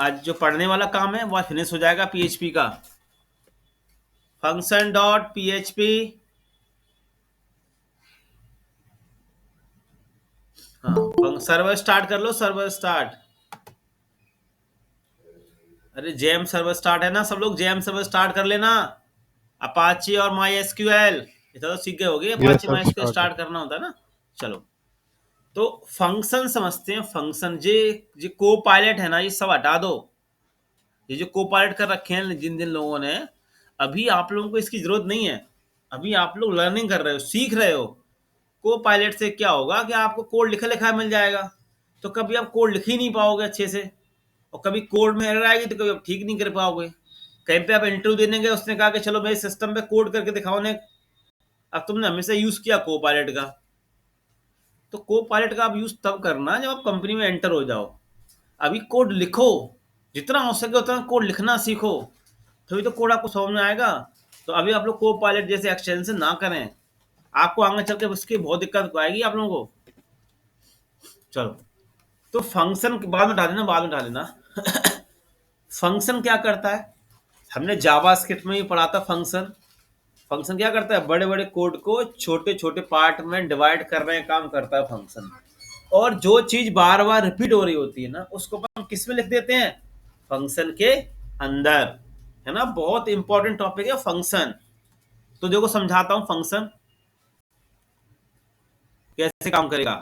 आज जो पढ़ने वाला काम है वो आज फिनिश हो जाएगा पीएचपी का। Function dot PHP. हाँ, सर्वर स्टार्ट कर लो, सर्वर स्टार्ट। अरे जेएम सर्वर स्टार्ट है ना, सब लोग जेएम सर्वर स्टार्ट कर लेना। अपाची और माई एसक्यूएल इतना तो सीख गए होगे, yes Apache sir, my SQL start है। स्टार्ट करना होता है ना। चलो, तो फंक्शन समझते हैं। फंक्शन जे को पायलट है ना, ये सब हटा दो। ये जो को पायलट कर रखे हैं जिन जिन लोगों ने, अभी आप लोगों को इसकी जरूरत नहीं है। अभी आप लोग लर्निंग कर रहे हो, सीख रहे हो। को पायलट से क्या होगा कि आपको कोड लिखा लिखा मिल जाएगा, तो कभी आप कोड लिख ही नहीं पाओगे अच्छे से, और कभी कोड में एरर आएगी तो कभी आप ठीक नहीं कर पाओगे। कहीं पे आप इंटरव्यू देने गए, उसने कहा कि चलो मेरे सिस्टम पे कोड करके दिखाओ ने। अब तुमने हमेशा यूज किया को पायलट का, तो को पायलट का आप यूज तब करना जब आप कंपनी में एंटर हो जाओ। अभी कोड लिखो, जितना हो सके उतना कोड लिखना सीखो, तभी तो कोड आपको समझ में आएगा। तो अभी आप लोग को पायलट जैसे एक्सटेंशन ना करें, आपको आगे चल के उसकी बहुत दिक्कत आएगी आप लोगों को। चलो, तो फंक्शन बाद में डाल देना, बाद में डाल देना। फंक्शन क्या करता है, हमने जावा स्क्रिप्ट में ही पढ़ा था। फंक्शन फंक्शन क्या करता है, बड़े बड़े कोड को छोटे छोटे पार्ट में डिवाइड करने का काम करता है फंक्शन। और जो चीज बार बार रिपीट हो रही होती है ना, उसको हम किस में लिख देते हैं, फंक्शन के अंदर। है ना, बहुत इंपॉर्टेंट टॉपिक है फंक्शन। तो देखो समझाता हूं फंक्शन कैसे काम करेगा।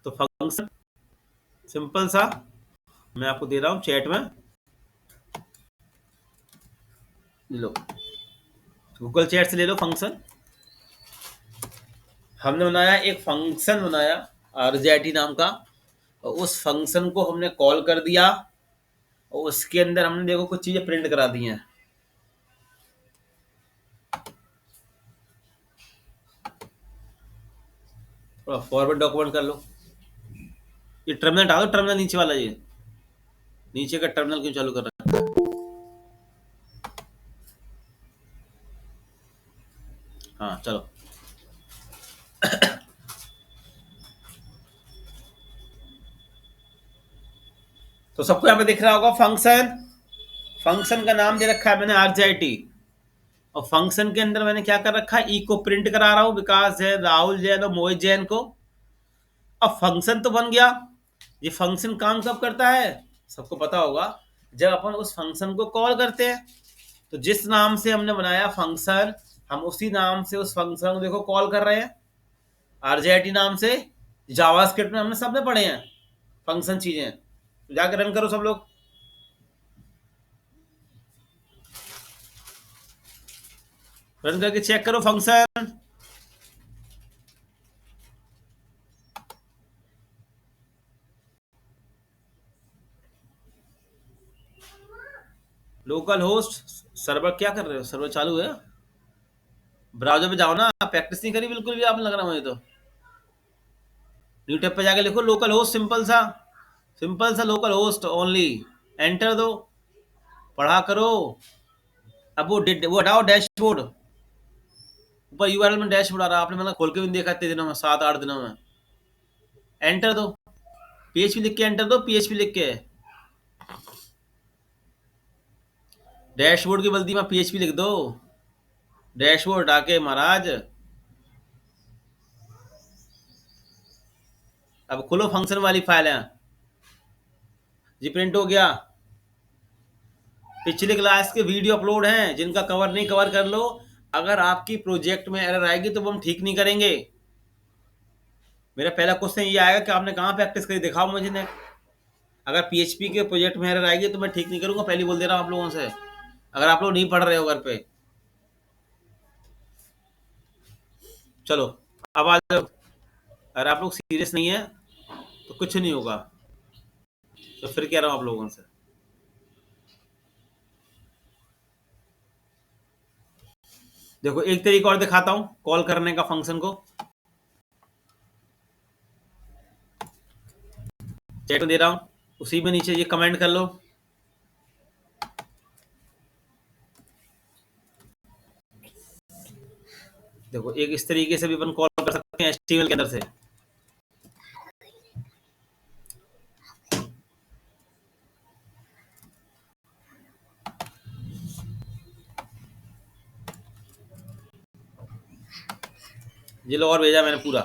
तो फंक्शन सिंपल सा मैं आपको दे रहा हूं चैट में, लो, गूगल चैट से ले लो फंक्शन। हमने बनाया एक फंक्शन बनाया आरजेटी नाम का, और उस फंक्शन को हमने कॉल कर दिया, और उसके अंदर हमने देखो कुछ चीजें प्रिंट करा दी हैं। थोड़ा फॉरवर्ड डॉक्यूमेंट कर लो। ये टर्मिनल डालो, टर्मिनल नीचे वाला, ये नीचे का टर्मिनल क्यों चालू कर रखा है। हाँ चलो, तो सबको यहाँ पे दिख रहा होगा फंक्शन। फंक्शन का नाम दे रखा है मैंने आरजेटी, और फंक्शन के अंदर मैंने क्या कर रखा है, ई को प्रिंट करा रहा हूँ, विकास जैन, राहुल जैन और मोहित जैन को। अब फंक्शन तो बन गया। ये फंक्शन काम कब करता है, सबको पता होगा, जब अपन उस फंक्शन को कॉल करते हैं। तो जिस नाम से हमने बनाया फंक्शन, हम उसी नाम से उस फंक्शन को देखो कॉल कर रहे हैं, आरजेटी नाम से। जावास्क्रिप्ट में हमने सब में पढ़े हैं फंक्शन चीजें, तो जाकर रन करो सब लोग। रन करके चेक करो फंक्शन। लोकल होस्ट सर्वर क्या कर रहे हो, सर्वर चालू है। ब्राउजर पे जाओ ना, प्रैक्टिस नहीं करी बिल्कुल भी आपने, लग रहा मुझे तो। न्यू टैब पे जाके लिखो लोकल होस्ट, सिंपल सा लोकल होस्ट ओनली, एंटर दो, पढ़ा करो। अब वो हटाओ डैशबोर्ड, ऊपर यूआरएल में डैशबोर्ड आ रहा है, आपने मतलब खोल के भी नहीं देखा इतने दिनों में, 7-8 दिनों में। एंटर दो, पीएचपी लिख के एंटर दो, पीएचपी लिख के। डैशबोर्ड की बल्दी में पीएचपी लिख दो, डैशबोर्ड आके महाराज। अब खोलो फंक्शन वाली फाइल है जी, प्रिंट हो गया। पिछले क्लास के वीडियो अपलोड हैं, जिनका कवर नहीं कवर कर लो। अगर आपकी प्रोजेक्ट में एरर आएगी तो वो हम ठीक नहीं करेंगे। मेरा पहला क्वेश्चन ये आएगा कि आपने कहाँ प्रैक्टिस करी, दिखाओ मुझे ने। अगर पीएचपी के प्रोजेक्ट में एरर आएगी तो मैं ठीक नहीं करूंगा, पहले बोल दे रहा हूँ आप लोगों से, अगर आप लोग नहीं पढ़ रहे हो घर पे। चलो, अब आ जाओ। अगर आप लोग सीरियस नहीं है तो कुछ नहीं होगा, तो फिर कह रहा हूँ आप लोगों से। देखो एक तरीका और दिखाता हूँ कॉल करने का फंक्शन को, चैट में दे रहा हूँ, उसी में नीचे ये कमेंट कर लो। देखो एक इस तरीके से भी अपन कॉल कर सकते हैं एचटीएमएल के अंदर से। ये लो और भेजा मैंने पूरा।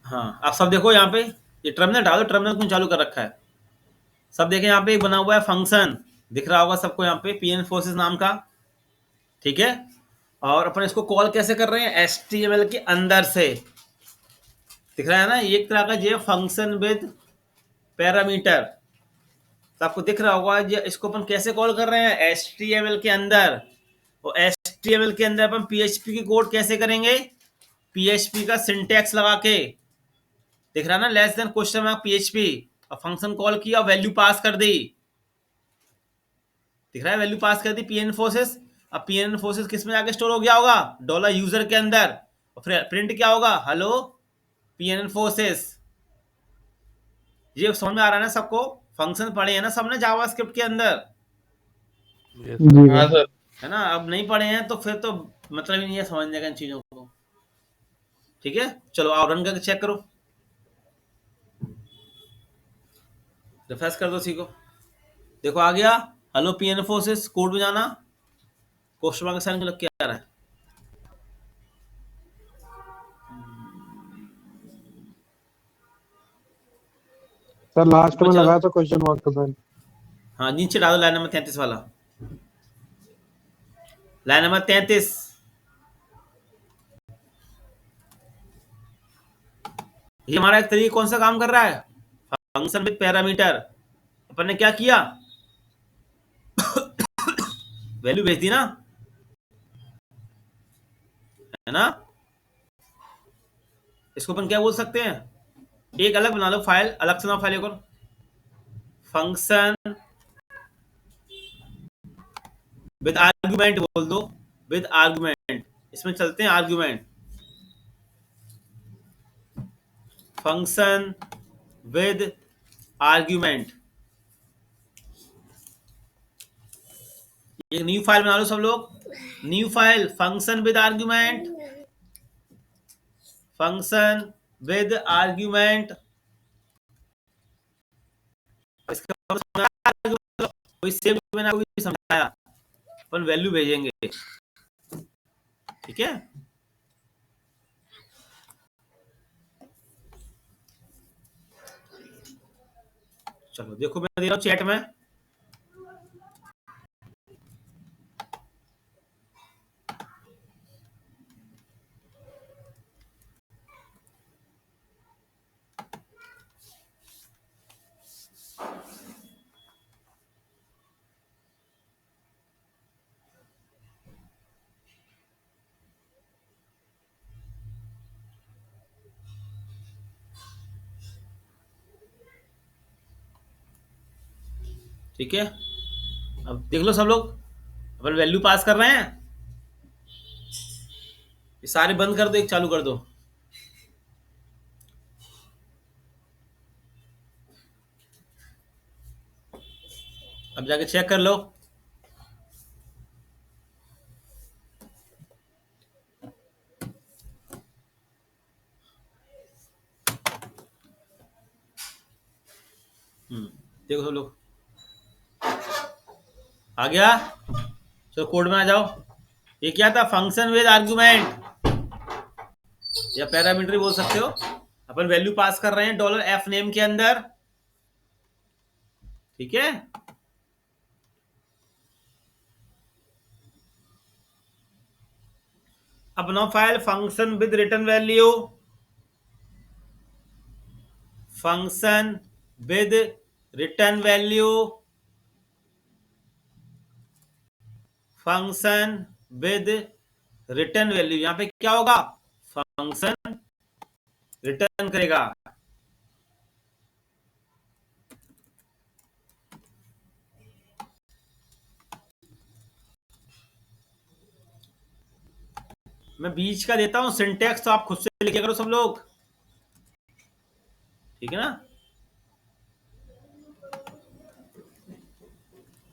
हाँ, आप सब देखो यहाँ पे, ये टर्मिनल डालो, टर्मिनल क्यों चालू कर रखा है? सब देखें यहाँ पे एक बना हुआ है फंक्शन, दिख रहा होगा सबको यहाँ पे, पीएन फोर्सेस नाम का, ठीक है। और अपन इसको कॉल कैसे कर रहे हैं? एचटीएमएल के अंदर से, दिख रहा है ना, ये एक तरह का ये फंक्शन विद पैरामीटर, आपको दिख रहा होगा। ये इसको अपन कैसे कॉल कर रहे हैं? एचटीएमएल के अंदर। और एचटीएमएल के अंदर अपन पीएचपी की कोड कैसे करेंगे? पीएचपी का सिंटैक्स लगा के, दिख रहा है ना, less than question mark PHP, और फंक्शन कॉल किया, वैल्यू पास कर दी, दिख रहा है, वैल्यू पास कर दी पीएन फोर्सेस। अब पीएन फोर्सेस किस में जाके स्टोर हो गया होगा? डॉलर यूजर के अंदर। और फिर प्रिंट क्या होगा? Hello PN forces. ये समझ में आ रहा है ना सबको? फंक्शन पढ़े हैं ना सबने जावास्क्रिप्ट के अंदर, हाँ सर। है ना? अब नहीं पढ़े हैं तो फिर तो मतलब ही नहीं है समझने का इन चीजों को, ठीक है। चलो आओ रन करके चेक करो, रिफ्रेश कर दो, सीखो, देखो आ गया। हेलो पीएन फोर्सेस, कोड में जाना, क्वेश्चन मार्क साइन लग के आ रहा है। सर लास्ट में चलो, लगाया था क्वेश्चन मार्क का साइन। हाँ नीचे डालो लाइन नंबर 33 वाला, लाइन नंबर 33। ये हमारा एक तरीके कौन सा काम कर रहा है? Function with parameter. अपन ने क्या किया? वैल्यू भेज दी ना, है ना? इसको अपन क्या बोल सकते हैं? एक अलग बना लो फाइल, अलग से ना फाइल एक और, फंक्शन विद आर्गुमेंट बोल दो, विद आर्गुमेंट, इसमें चलते हैं आर्गुमेंट, फंक्शन विद आर्गुमेंट। एक न्यू फाइल बना लो सब लोग, new file, function with argument, function with argument. इसका कोई सेम मैंने कोई समझाया, अपन वैल्यू भेजेंगे, ठीक है। चलो देखो मैं दे रहा हूँ चैट में, ठीक है। अब देख लो सब लोग, अपन वैल्यू पास कर रहे हैं, ये सारे बंद कर दो, एक चालू कर दो। अब जाके चेक कर लो, देखो सब लोग, आ गया। चलो कोड में आ जाओ। ये क्या था? फंक्शन विद आर्गुमेंट, या पैरामीटर बोल सकते हो। अपन वैल्यू पास कर रहे हैं डॉलर एफ नेम के अंदर, ठीक है। अपना file function with return value, function with return value, function with return value. यहां पे क्या होगा? फंक्शन रिटर्न करेगा, मैं बीच का देता हूं सिंटेक्स, तो आप खुद से लिखे करो सब लोग, ठीक है ना।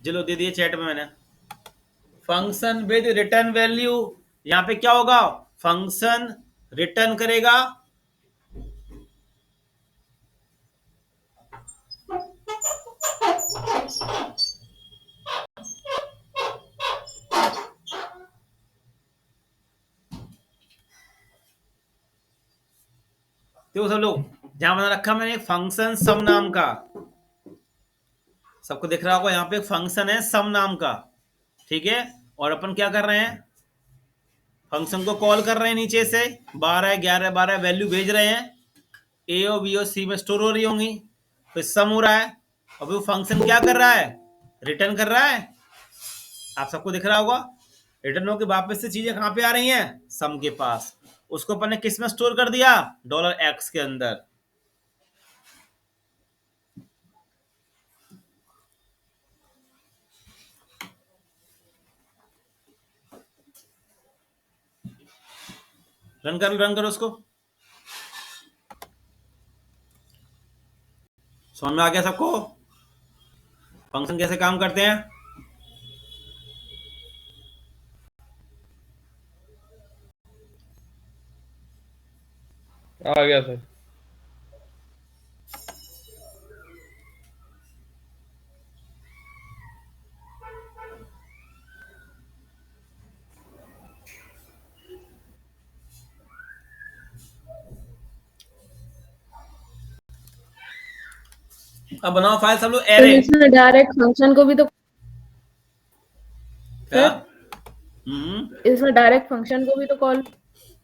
चलो दे दिए चैट में मैंने, फंक्शन विद रिटर्न वैल्यू। यहां पे क्या होगा? फंक्शन रिटर्न करेगा देखो सब लोग, जहां बना रखा मैंने फंक्शन सम नाम का, सबको दिख रहा होगा, यहाँ पे फंक्शन है सम नाम का, ठीक है। और अपन क्या कर रहे हैं, फंक्शन को कॉल कर रहे हैं नीचे से, 12 11 12 वैल्यू भेज रहे हैं, ए और बी और सी में स्टोर हो रही होंगी, फिर सम हो रहा है। अब वो फंक्शन क्या कर रहा है, रिटर्न कर रहा है, आप सबको दिख रहा होगा। रिटर्न होकर वापस से चीजें कहां पे आ रही हैं, सम के पास। उसको अपन ने किस में स्टोर कर दिया, $x के अंदर। रन करो उसको। समझ में आ गया सबको फंक्शन कैसे काम करते हैं। आ गया सर। अब बनाओ फाइल सब लोग तो एरे। इसमें डायरेक्ट फंक्शन को भी तो क्या इसमें डायरेक्ट फंक्शन को भी तो कॉल।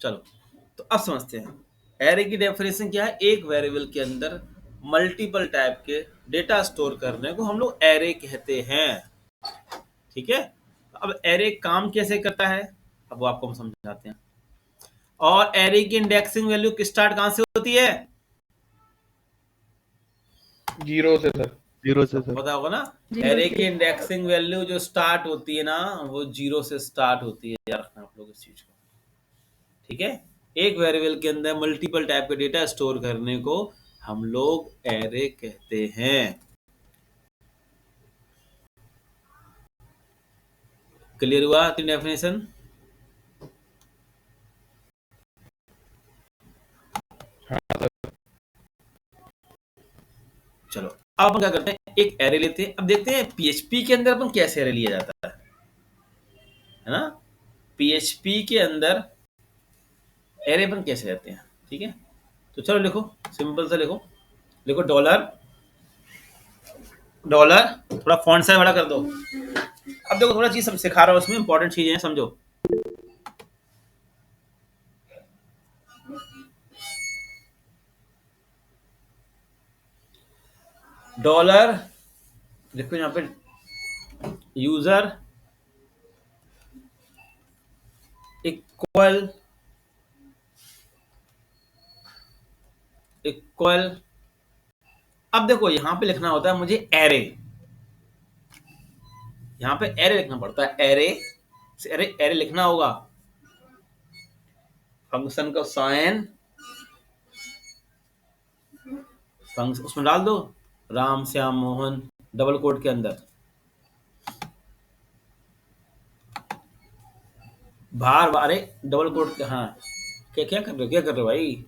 चलो, तो अब समझते हैं एरे की डेफिनेशन क्या है। एक वेरिएबल के अंदर मल्टीपल टाइप के डेटा स्टोर करने को हम लोग एरे कहते हैं, ठीक है। अब एरे काम कैसे करता है, अब वो आपको हम समझाते हैं। और एरे की इंडेक्सिंग वैल्यू किस स्टार्ट कहां से होती है, 0 से सर। 0 से सर। पता होगा ना। जीरो एरे से। की इंडेक्सिंग वैल्यू जो स्टार्ट होती है ना, वो 0 से स्टार्ट होती है, याद रखना आप लोग इस चीज को, ठीक है। एक वेरिएबल के अंदर मल्टीपल टाइप के डेटा स्टोर करने को हम लोग एरे कहते हैं। क्लियर हुआ तीन डेफिनेशन। हाँ सर। चलो अब अपन क्या करते हैं, एक एरे लेते हैं। अब देखते हैं पीएचपी के अंदर अपन कैसे एरे लिया जाता है ना। पीएचपी के अंदर एरे अपन कैसे लेते हैं, ठीक है। तो चलो लिखो, सिंपल सा लिखो, लिखो डॉलर, डॉलर, थोड़ा फॉन्ट साइज बड़ा कर दो। अब देखो थोड़ा चीज सिखा रहा हूँ, उसमें इंपॉर्टेंट चीजें हैं, समझो। डॉलर देखो यहाँ पे, यूजर इक्वल इक्वल। अब देखो यहां पे लिखना होता है मुझे एरे, यहां पे एरे लिखना पड़ता है, एरे एरे एरे लिखना होगा। फंक्शन का साइन फंक्शन उसमें डाल दो, राम श्याम मोहन, डबल कोट के अंदर, बाहर अरे डबल कोट के, हाँ क्या क्या कर रहे हो, क्या कर रहे हो भाई,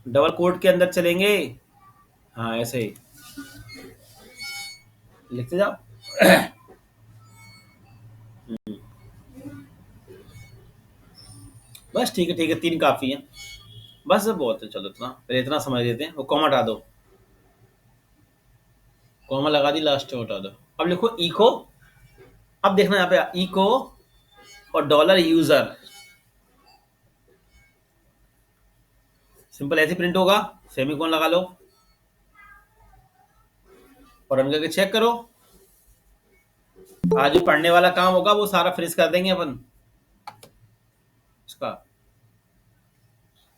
डबल कोट के अंदर चलेंगे, हाँ ऐसे ही लिखते जाओ। बस ठीक है, 3 काफी है, बस बहुत है। चलो इतना, फिर इतना समझ लेते हैं। वो कॉमा हटा दो, कॉमा लगा दी, लास्ट में हटा दो। अब लिखो इको, अब देखना यहाँ पे इको और डॉलर यूजर, सिंपल ऐसे प्रिंट होगा, सेमीकोलन लगा लो और रन करके चेक करो। आज जो पढ़ने वाला काम होगा वो सारा फिनिश कर देंगे अपन इसका।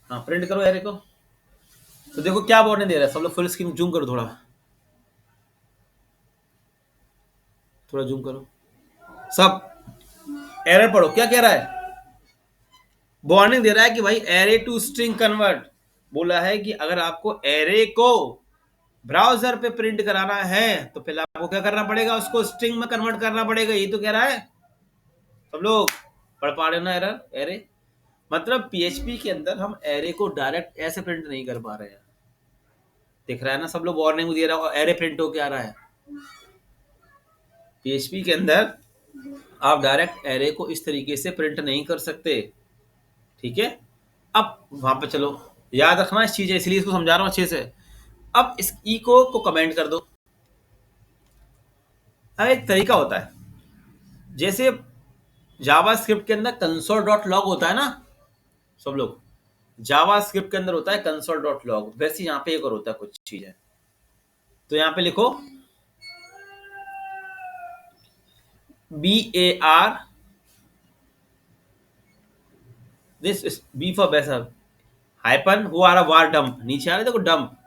हाँ प्रिंट करो एरे को, तो देखो क्या बोलने दे रहा है। सब लोग फुल स्क्रीन जूम करो, थोड़ा थोड़ा जूम करो सब। एरर पढ़ो, क्या कह रहा है, वार्निंग दे रहा है कि भाई एरे टू स्ट्रिंग कन्वर्ट, बोला है कि अगर आपको एरे को ब्राउजर पे प्रिंट कराना है तो पहले आपको क्या करना पड़ेगा, उसको स्ट्रिंग में कन्वर्ट करना पड़ेगा। ये तो कह रहा है सब लोग। पढ़ पा रहे हो ना एरर? एरे मतलब पीएचपी के अंदर हम एरे को डायरेक्ट ऐसे प्रिंट नहीं कर पा रहे हैं। दिख रहा है ना, सब लोग वार्निंग दे रहा है एरे प्रिंट हो क्या रहा है। पीएचपी के अंदर आप डायरेक्ट एरे को इस तरीके से प्रिंट नहीं कर सकते, ठीक है। अब वहां पे चलो, याद रखना इस चीज है, इसलिए इसको समझा रहा हूं अच्छे से। अब इस ई को कमेंट कर दो। अब एक तरीका होता है, जैसे जावा स्क्रिप्ट के अंदर कंसोल डॉट लॉग होता है ना, सब लोग जावा स्क्रिप्ट के अंदर होता है कंसोल डॉट लॉग, वैसे यहाँ पे एक और होता है कुछ चीज है। तो यहाँ पे लिखो BAR, दिस बी फॉर बेसर हाइपन, वो आ रहा वार डंप, नीचे आ रहा है देखो डंप,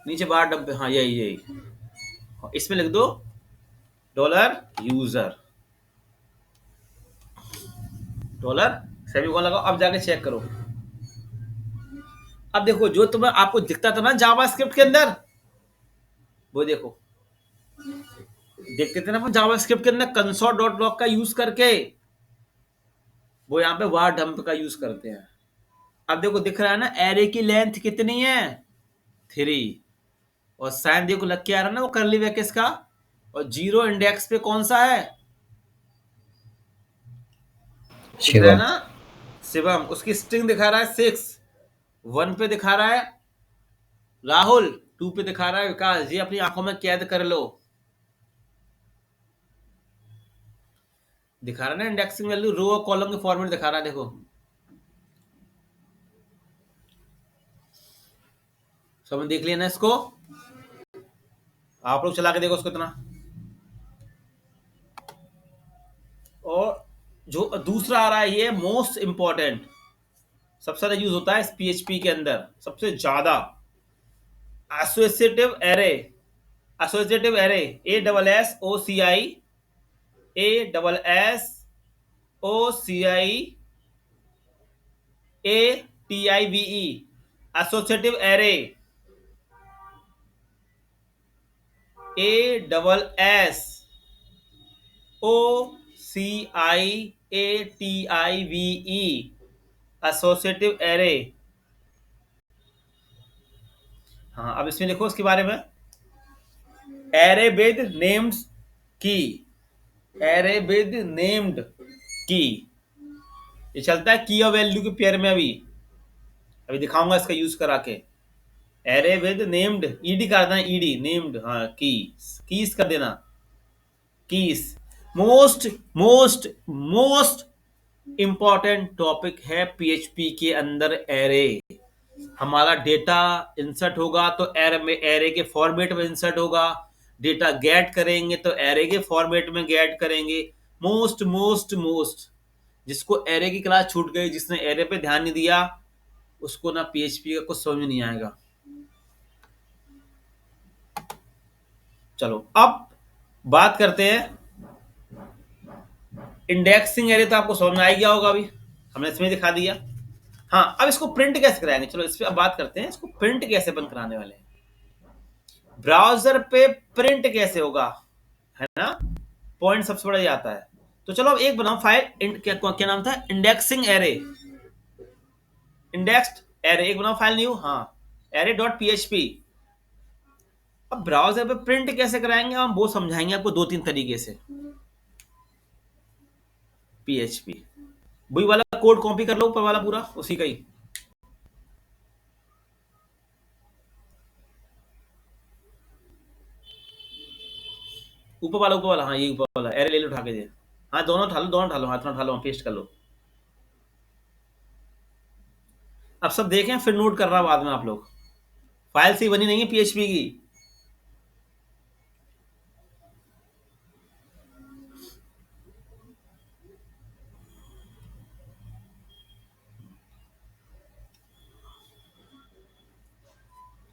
नीचे वार डंप, हाँ यही यही, इसमें लिख दो $यूजर, डॉलर सेमीकोलन लगाओ। अब जाके चेक करो। अब देखो जो तुम्हें आपको दिखता था ना जावा स्क्रिप्ट के अंदर, वो देखो देखते थे ना जावा स्क्रिप्ट के अंदर कंसोल डॉट लॉग का यूज करके, वो यहाँ पे वार डंप का यूज करते हैं। अब देखो दिख रहा है ना एरे की लेंथ कितनी है 3, और साइन देखो लग के आ रहा है ना वो करली ब्रैकेट्स का, और 0 इंडेक्स पे कौन सा है, दिख रहा है शिवम। ना शिवम, उसकी स्ट्रिंग दिखा रहा है 6, 1 पे दिखा रहा है राहुल, 2 पे दिखा रहा है विकास। ये अपनी आंखों में कैद कर लो, दिखा रहा है ना इंडेक्सिंग वैल्यू रो और कॉलम के फॉर्मेट दिखा रहा है, देखो सब देख लिया ना इसको, आप लोग चला के देखो उसको इतना। और जो दूसरा आ रहा है ये मोस्ट इंपॉर्टेंट, सबसे ज्यादा यूज होता है इस पीएचपी के अंदर, सबसे ज्यादा associative array, associative array, ASSOCI, ASSOCIATIVE, associative array, ASSOCIATIVE, associative array. हाँ अब इसमें देखो इसके बारे में, एरे विद नेम्ड की, एरे विद नेम्ड की, ये चलता है की और वैल्यू के पेयर में। अभी अभी दिखाऊंगा इसका यूज करा के। एरे विद नेम्ड, ईडी कर देना, ईडी नेम्ड, हाँ कीज कर देना, keys. Most most most important topic है पीएचपी के अंदर एरे। हमारा डेटा इंसर्ट होगा तो एरे में, एरे के फॉर्मेट में इंसर्ट होगा, डेटा गेट करेंगे तो एरे के फॉर्मेट में गेट करेंगे। मोस्ट मोस्ट मोस्ट, जिसको एरे की क्लास छूट गई, जिसने एरे पे ध्यान नहीं दिया, उसको ना पीएचपी का कुछ समझ नहीं आएगा। चलो अब बात करते हैं इंडेक्सिंग एरे, तो आपको समझ में आ गया होगा, अभी हमने इसमें दिखा दिया। हाँ अब इसको प्रिंट कैसे कराएंगे, चलो इस पे अब बात करते हैं, इसको प्रिंट कैसे बंद कराने वाले हैं। ब्राउजर पे प्रिंट कैसे होगा, है ना, पॉइंट सबसे बड़ा ये आता है। तो चलो अब एक बनाओ फाइल, क्या नाम था, इंडेक्सिंग एरे, इंडेक्स्ड एरे, एक बनाओ फाइल न्यू, हाँ एरे डॉट पीएचपी। अब ब्राउजर पे प्रिंट कैसे कराएंगे हम वो समझाएंगे आपको 2-3 तरीके से। पीएचपी वही वाला कोड कॉपी कर लो, ऊपर वाला पूरा उसी का ही, ऊपर वाला, हाँ ये ऊपर वाला एरे ले लो उठा के दे, हाँ दोनों उठा लो, दोनों उठा लो, हाथ में उठा लो, पेस्ट कर लो। अब सब देखें फिर नोट कर रहा बाद में आप लोग, फाइल सी बनी नहीं है पीएचपी की।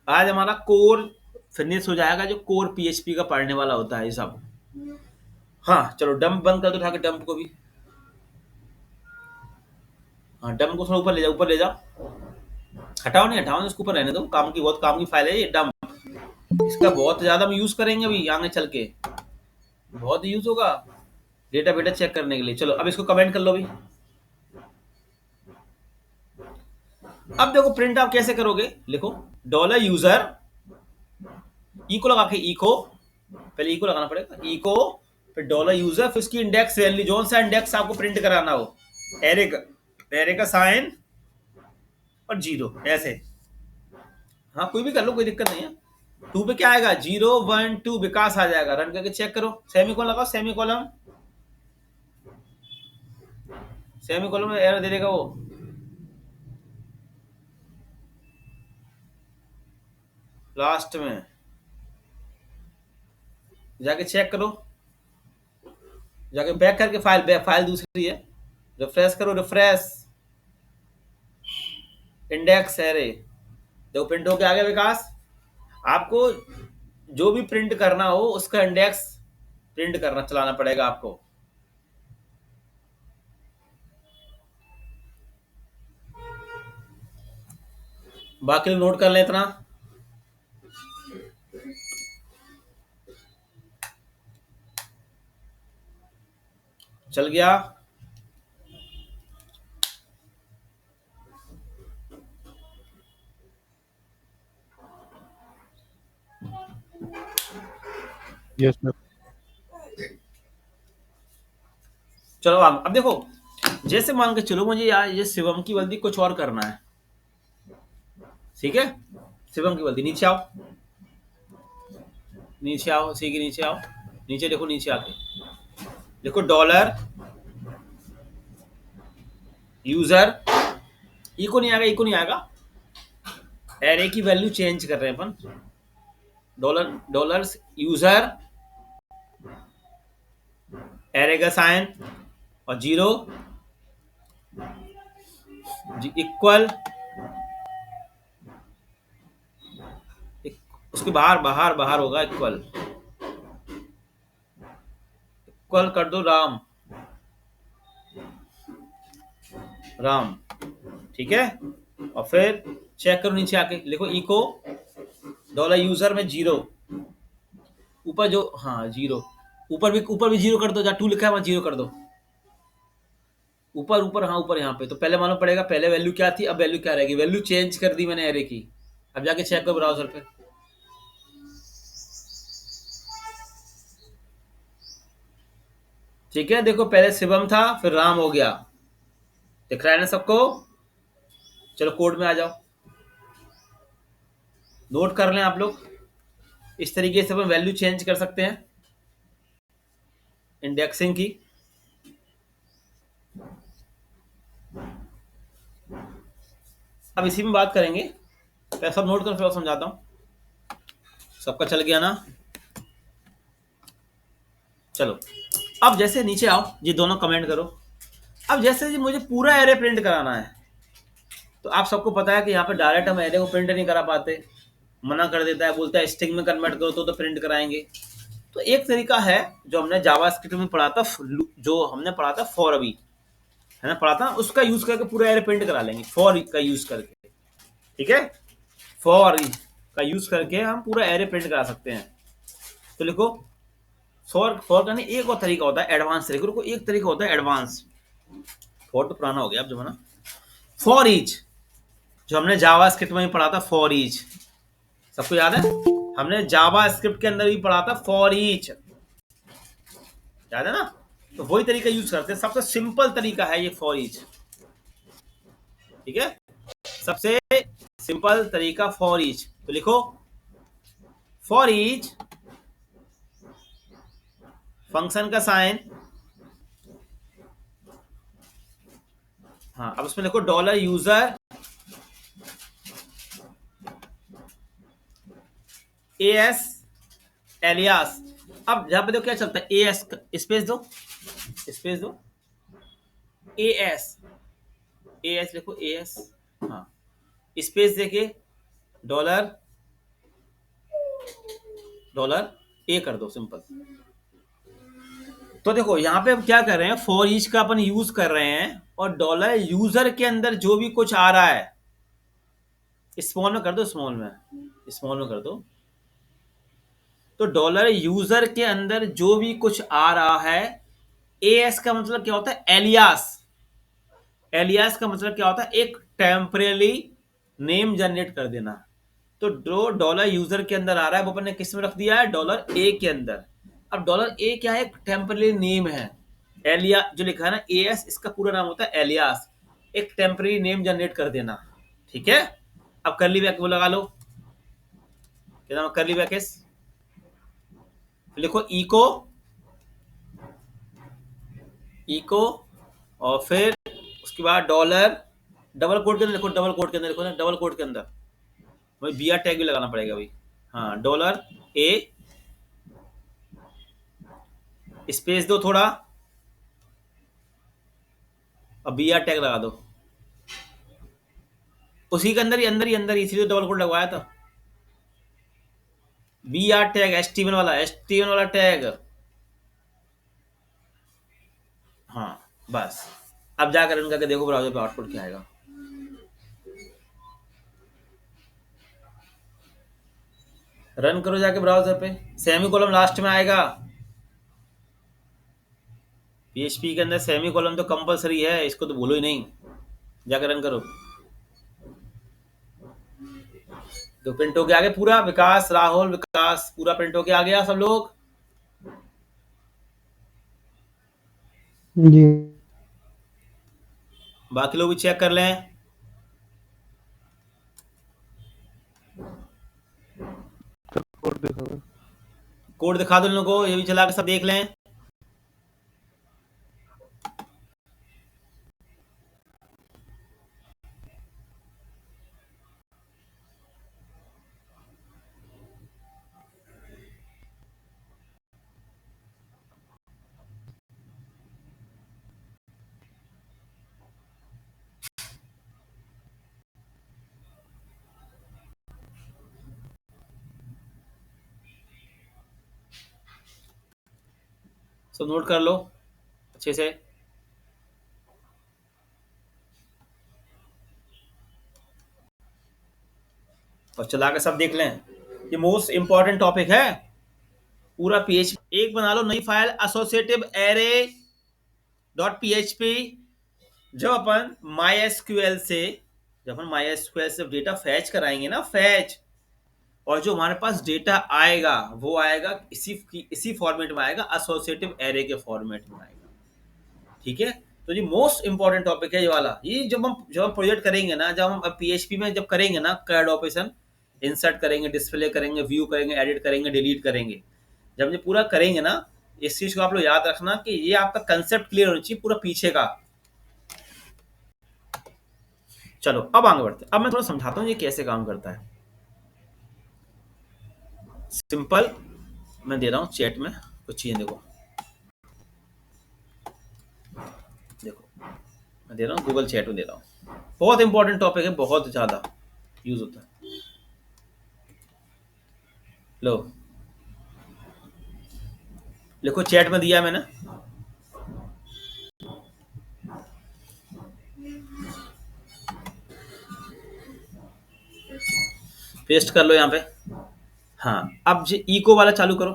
आज हमारा कोर फिनिश हो जाएगा, जो कोर पीएचपी का पढ़ने वाला होता है ये सब। हाँ चलो डंप बंद कर दो उठा के, डंप को भी, हाँ डंप को थोड़ा ऊपर ले जाओ, ऊपर ले जाओ, हटाओ नहीं हटाओ, इसको ऊपर रहने दो, काम की बहुत काम की फाइल है ये डंप, इसका बहुत ज्यादा हम यूज करेंगे अभी आगे चल के, बहुत यूज होगा, डेटा बेटा चेक करने के लिए। चलो अब इसको कमेंट कर लो भी। अब देखो प्रिंट आप कैसे करोगे, लिखो डॉलर यूजर इको लगा के, इको पहले इको लगाना पड़ेगा, इको फिर डॉलर यूजर, फिर उसकी इंडेक्स वैल्यू, जो सा इंडेक्स आपको प्रिंट कराना हो, एरे का साइन और 0 ऐसे। हाँ कोई भी कर लो, कोई दिक्कत नहीं है। 2 पे क्या आएगा, 0 1 2 विकास आ जाएगा। रन करके चेक करो, सेमीकोलन लगाओ, सेमीकोलन में एरर दे देगा वो। लास्ट में जाके चेक करो, जाके बैक करके फाइल दूसरी है, रिफ्रेश करो, रिफ्रेश इंडेक्स एरे, देखो प्रिंट होके आ गया विकास। आपको जो भी प्रिंट करना हो उसका इंडेक्स प्रिंट करना चलाना पड़ेगा आपको। बाकी लोग नोट कर लें इतना। चल गया। Yes sir. चलो अब देखो, जैसे मान के चलो मुझे यार ये शिवम की वर्दी कुछ और करना है, ठीक है। शिवम की वर्दी, नीचे आओ, नीचे आओ, सी के नीचे आओ, नीचे देखो, नीचे आके देखो डॉलर यूजर, इको नहीं आएगा, इको नहीं आएगा, एरे की वैल्यू चेंज कर रहे हैं अपन, डॉलर यूजर, एरे का साइन और 0 इक्वल, उसके बाहर बाहर बाहर होगा, इक्वल कर दो राम, ठीक है। और फिर चेक करो, नीचे आके लिखो इको डॉलर यूजर में 0, ऊपर जो, हाँ 0, ऊपर भी 0 कर दो, जहाँ 2 लिखा है वहां 0 कर दो, ऊपर हाँ ऊपर यहाँ पे। तो पहले मालूम पड़ेगा पहले वैल्यू क्या थी, अब वैल्यू क्या रहेगी, वैल्यू चेंज कर दी मैंने एरे की। अब जाके चेक करो ब्राउजर पे, ठीक है। देखो पहले शिवम था, फिर राम हो गया, दिख रहा है ना सबको। चलो कोड में आ जाओ, नोट कर लें आप लोग, इस तरीके से अपन वैल्यू चेंज कर सकते हैं इंडेक्सिंग की। अब इसी में बात करेंगे, तो सब नोट कर फिर समझाता हूं। सबका चल गया ना। चलो अब जैसे नीचे आओ, ये दोनों कमेंट करो। अब जैसे जी मुझे पूरा एरे प्रिंट कराना है, तो आप सबको पता है कि यहाँ पे डायरेक्ट हम एरे को प्रिंट नहीं करा पाते, मना कर देता है, बोलता है स्ट्रिंग में कन्वर्ट करो तो प्रिंट कराएंगे। तो एक तरीका है जो हमने जावास्क्रिप्ट में पढ़ा था, जो हमने पढ़ा था फॉर, अभी है ना पढ़ा था, उसका यूज करके पूरा एरे प्रिंट करा लेंगे, फॉर का यूज करके, ठीक है। फॉर का यूज करके हम पूरा एरे प्रिंट करा सकते हैं। तो लिखो फॉर का नहीं, एक और तरीका होता है एडवांस तरीका, रुको एक तरीका होता है एडवांस, फॉर तो पुराना हो गया अब जमाना। फॉर ईच, जो हमने जावा स्क्रिप्ट में ही पढ़ा था, फॉर ईच सबको याद है, हमने जावा स्क्रिप्ट के अंदर भी पढ़ा था फॉर ईच, याद है ना। तो वही तरीका यूज करते हैं, सबसे सिंपल तरीका है ये फॉर ईच, ठीक है। सबसे सिंपल तरीका फॉर ईच, तो लिखो फॉर ईच फंक्शन का साइन, हाँ अब उसमें लिखो डॉलर यूजर एस एलियास। अब जहां पे देखो क्या चलता है, एस स्पेस दो, स्पेस दो, एस लिखो एस, हाँ स्पेस देके डॉलर ए कर दो, सिंपल। तो देखो यहाँ पे हम क्या कर रहे हैं, फॉर ईच का अपन यूज कर रहे हैं, और डॉलर यूजर के अंदर जो भी कुछ आ रहा है, स्मॉल में कर दो, स्मॉल में कर दो। तो डॉलर यूजर के अंदर जो भी कुछ आ रहा है एएस का मतलब क्या होता है? एलियास। एलियास का मतलब क्या होता है? एक टेम्परेली नेम जनरेट कर देना। तो जो डॉलर यूजर के अंदर आ रहा है वो अपन ने किस में रख दिया है? डॉलर ए के अंदर। अब डॉलर ए क्या है? टेम्परेरी नेम है। एलिया जो लिखा है ना एएस, इसका पूरा नाम होता है एलियास, एक टेम्परेरी नेम जनरेट कर देना। ठीक है। अब करली ब्रैकेट वो लगा लो, क्या नाम? करली ब्रैकेट लिखो, इको, इको, और फिर उसके बाद डॉलर, डबल कोट के अंदर लिखो, डबल कोट के अंदर लिखो ना, डबल कोट के अंदर भाई बी आर टैग भी लगाना पड़ेगा भाई। हाँ, डॉलर ए, स्पेस दो थोड़ा, और बी आर टैग लगा दो उसी के अंदर ही, अंदर ही इसीलिए डबल कोट लगवाया था। बी आर टैग एच वाला, एच वाला टैग। हाँ, बस। अब जाकर रन करके देखो ब्राउजर पे आउटपुट क्या आएगा। रन करो जाके ब्राउजर पे, सेमी कॉलम लास्ट में आएगा। पीएचपी के अंदर सेमी कॉलम तो कंपलसरी है, इसको तो भूलो ही नहीं। जाकर रन करो। तो प्रिंट होके आ गया पूरा, विकास, राहुल, विकास, पूरा प्रिंट होके आ गया सब लोग। जी बाकी लोग भी चेक कर लें। कोड देखा मैं। कोड दिखा दो इन लोगों को, ये भी चला के सब देख लें। सब नोट कर लो अच्छे से। और चला के सब देख लें। ये मोस्ट इंपॉर्टेंट टॉपिक है पूरा। पीएचपी एक बना लो नई file, associative array dot PHP. जब अपन माई एसक्यूएल से, जब अपन माई एसक्यूएल से डेटा फैच कराएंगे ना, फैच, और जो हमारे पास डेटा आएगा वो आएगा इसी फॉर्मेट में आएगा, एसोसिएटिव एरे के फॉर्मेट में आएगा। ठीक है। तो ये मोस्ट इंपॉर्टेंट टॉपिक है ये वाला। ये जब हम प्रोजेक्ट करेंगे ना, जब हम पीएचपी में जब करेंगे ना कैड ऑपरेशन, इंसर्ट करेंगे, डिस्प्ले करेंगे, व्यू करेंगे, एडिट करेंगे, डिलीट करेंगे, जब ये पूरा करेंगे ना, इस चीज को आप लोग याद रखना कि ये आपका कंसेप्ट क्लियर होना चाहिए पूरा पीछे का। चलो अब आगे बढ़ते हैं। अब मैं थोड़ा समझाता हूँ ये कैसे काम करता है। सिंपल, मैं दे रहा हूँ चैट में कुछ चीजें, देखो देखो मैं दे रहा हूँ गूगल चैट में दे रहा हूँ। बहुत इंपॉर्टेंट टॉपिक है, बहुत ज्यादा यूज होता है। लो लिखो, चैट में दिया मैंने। पेस्ट कर लो यहाँ पे। हाँ, अब जो इको वाला चालू करो।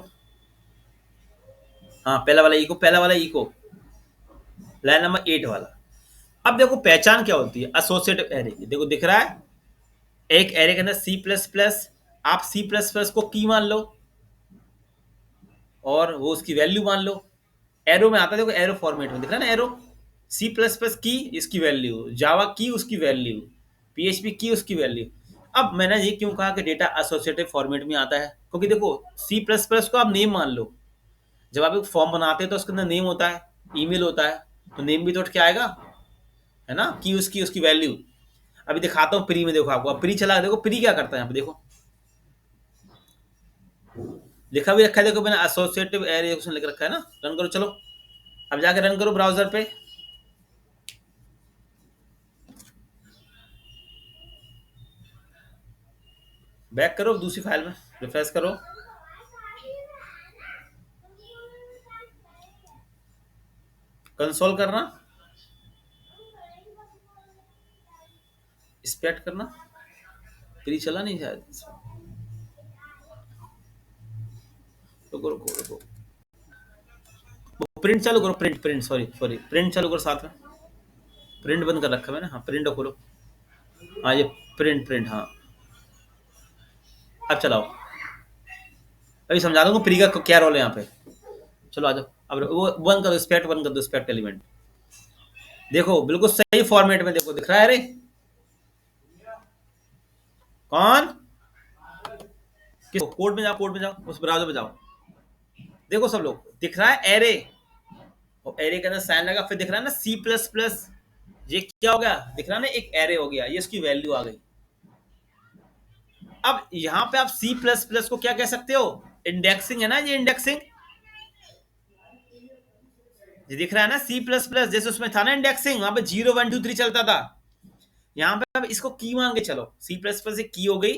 हाँ, पहला वाला इको, लाइन नंबर 8 वाला। अब देखो पहचान क्या होती है एसोसिएटिव एरे की, देखो दिख रहा है एक एरे के अंदर सी प्लस प्लस, आप सी प्लस प्लस को की मान लो और वो उसकी वैल्यू मान लो। एरो में आता है, देखो एरो फॉर्मेट में दिख रहा है ना, एरो, सी प्लस प्लस की इसकी वैल्यू, जावा की उसकी वैल्यू, पीएचपी की उसकी वैल्यू। अब मैंने ये क्यों कहा कि डेटा एसोसिएटिव फॉर्मेट में आता है, क्योंकि देखो सी प्लस प्लस को आप नेम मान लो। जब आप एक फॉर्म बनाते हैं तो उसके अंदर नेम होता है, ईमेल होता है, तो नेम भी तो उठ के आएगा, है ना, की उसकी उसकी वैल्यू। अभी दिखाता हूँ प्री में, देखो आपको, अब प्री चला के देखो प्री क्या करता है। यहाँ पे देखो लिखा भी रखा है, देखो मैंने एसोसिएटिव एरे लिख रखा है ना। रन करो, चलो अब जाके रन करो ब्राउजर पे। बैक करो दूसरी फाइल में, रिफ्रेश करो। कंसोल करना, स्पेक्ट करना, प्री चला नहीं शायद। रुको रुको रुको, प्रिंट चालू करो, print print sorry sorry print चालू करो साथ में। प्रिंट बंद कर रखा है मैंने, हाँ प्रिंट खोलो। हाँ ये प्रिंट प्रिंट, हाँ अब चलाओ। अभी समझा दूंगा प्री का क्या रोल है यहाँ पे। चलो आ जाओ। अब वो बंद कर दो, स्पेक्ट बंद कर दो, स्पेक्ट एलिमेंट। देखो बिल्कुल सही फॉर्मेट में, देखो दिख रहा है। अरे कौन, किस कोड में जाओ, कोड में जाओ, उस ब्राउजर में जाओ। देखो सब लोग दिख रहा है एरे, और एरे के अंदर साइन लगा, फिर दिख रहा है ना सी प्लस प्लस। ये क्या हो गया, दिख रहा है ना एक एरे हो गया, ये इसकी वैल्यू आ गई। अब यहां पे आप सी प्लस प्लस को क्या कह सकते हो, इंडेक्सिंग है ना, ये इंडेक्सिंग। ये दिख रहा है ना सी प्लस प्लस, जैसे उसमें था ना इंडेक्सिंग, वहां पे 0 1 2 3 चलता था। यहाँ पे अब इसको की मान के चलो, सी प्लस प्लस की हो गई,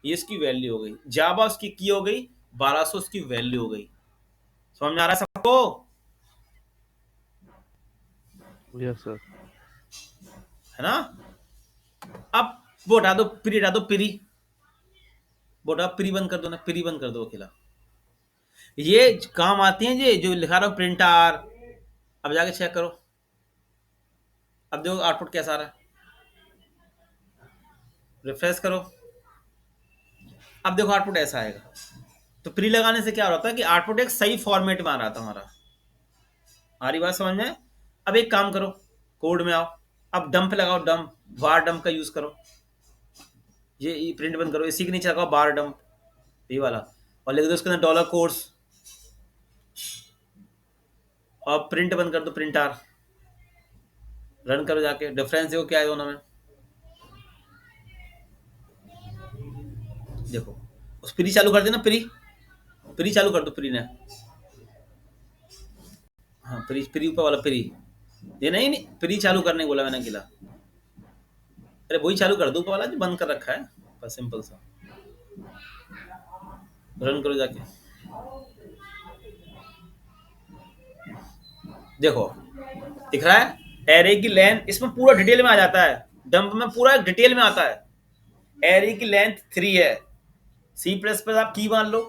ये इसकी वैल्यू हो गई। जावा उसकी की हो गई, 1200 उसकी वैल्यू हो गई। समझ में आ रहा है सबको? Yes sir. है ना। अब वो हटा दो, प्री हटा दो, प्री वो हटा, प्री बंद कर दो ना, प्री बंद कर दो अकेला। ये काम आती है, ये जो लिखा रहा हूं प्रिंट आर। अब जाके चेक करो, अब देखो आउटपुट कैसा आ रहा है। रिफ्रेश करो, अब देखो आउटपुट ऐसा आएगा। तो प्री लगाने से क्या होता है कि आउटपुट एक सही फॉर्मेट में आ रहा था हमारा। आ रही बात समझ में? अब एक काम करो, कोड में आओ, अब डंप लगाओ, डंप वार डंप का यूज करो। ये प्रिंट बंद करो, इसी के नीचे लगाओ बार डंप, ये वाला, और लिख दो उसके अंदर डॉलर कोर्स, और प्रिंट बंद कर दो, प्रिंट आर। रन करो जाके, डिफरेंस देखो क्या है दोनों में। देखो उस प्री चालू कर देना, प्री प्री चालू कर दो, प्री ने, हाँ प्री प्री ऊपर वाला प्री, ये नहीं नहीं प्री चालू करने को बोला मैंने अकेला। अरे वही चालू कर दो ऊपर वाला जो बंद कर रखा है, बस सिंपल सा। रन करो जाके, देखो दिख रहा है एरे की लेंथ, इसमें पूरा डिटेल में आ जाता है, डंप में पूरा डिटेल में आता है। एरे की लेंथ 3 है, सी प्लस प्लस आप की मान लो,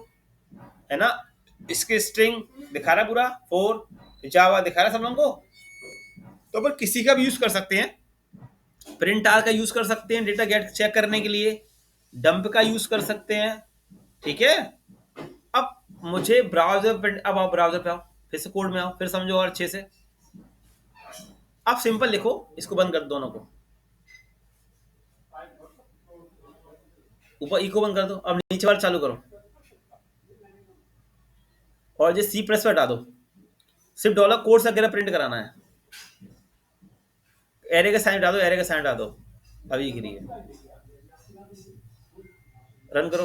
है ना। इसके स्ट्रिंग दिखा रहा है पूरा 4, जावा दिखा रहा है सब लोगों को। तो पर किसी का भी यूज कर सकते हैं, प्रिंट आर का यूज कर सकते हैं डेटा गेट चेक करने के लिए, डंप का यूज कर सकते हैं, ठीक है। अब मुझे ब्राउजर पे, अब आओ ब्राउजर पे आओ, फिर से कोड में आओ, फिर समझो और अच्छे से। आप सिंपल लिखो, इसको बंद कर दो दोनों को, ऊपर इको बंद कर दो, अब नीचे वाला चालू करो, और ये सी प्लस पे हटा दो। सिर्फ डॉलर कोड्स वगैरह प्रिंट कराना है। एरे का साइन हटा दो, एरे का साइन हटा दो अभी के लिए। रन करो,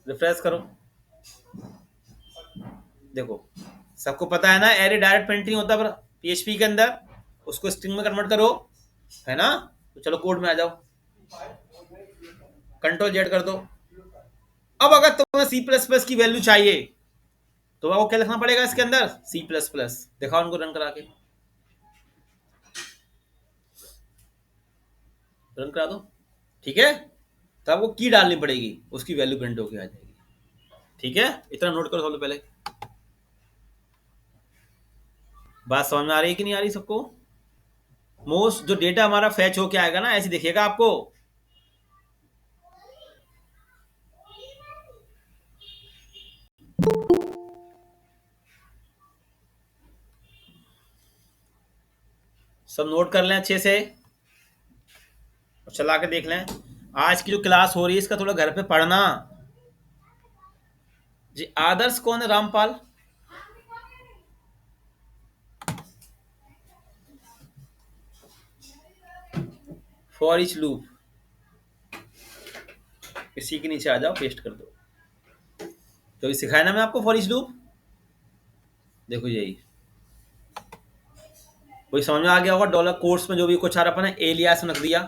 रिफ्रेश करो, देखो सबको पता है ना एरे डायरेक्ट प्रिंट नहीं होता, पर पीएचपी के अंदर उसको स्ट्रिंग में कन्वर्ट करो, है ना। तो चलो कोड में आ जाओ, कंट्रोल जेड कर दो। अब अगर तुम्हें सी प्लस प्लस की वैल्यू चाहिए तो आपको क्या लिखना पड़ेगा इसके अंदर, सी प्लस प्लस। दिखाओ उनको रन करा के, रन करा दो, ठीक है। तो आपको की डालनी पड़ेगी, उसकी वैल्यू प्रिंट होकर आ जाएगी, ठीक है। इतना नोट करो सबसे पहले। बात समझ में आ रही है कि नहीं आ रही सबको? मोस्ट जो डेटा हमारा फैच होके आएगा ना, ऐसे दिखेगा आपको। सब नोट कर लें अच्छे से और चला के देख लें। आज की जो क्लास हो रही है इसका थोड़ा घर पे पढ़ना जी। आदर्श कौन है? रामपाल। फॉर ईच लूप, इसी के नीचे आ जाओ, पेस्ट कर दो। तो ये सिखाया ना मैं आपको फॉर ईच लूप, देखो यही कोई समझ में आ गया होगा। डॉलर कोर्स में जो भी कुछ आ रहा है एलियास रख दिया,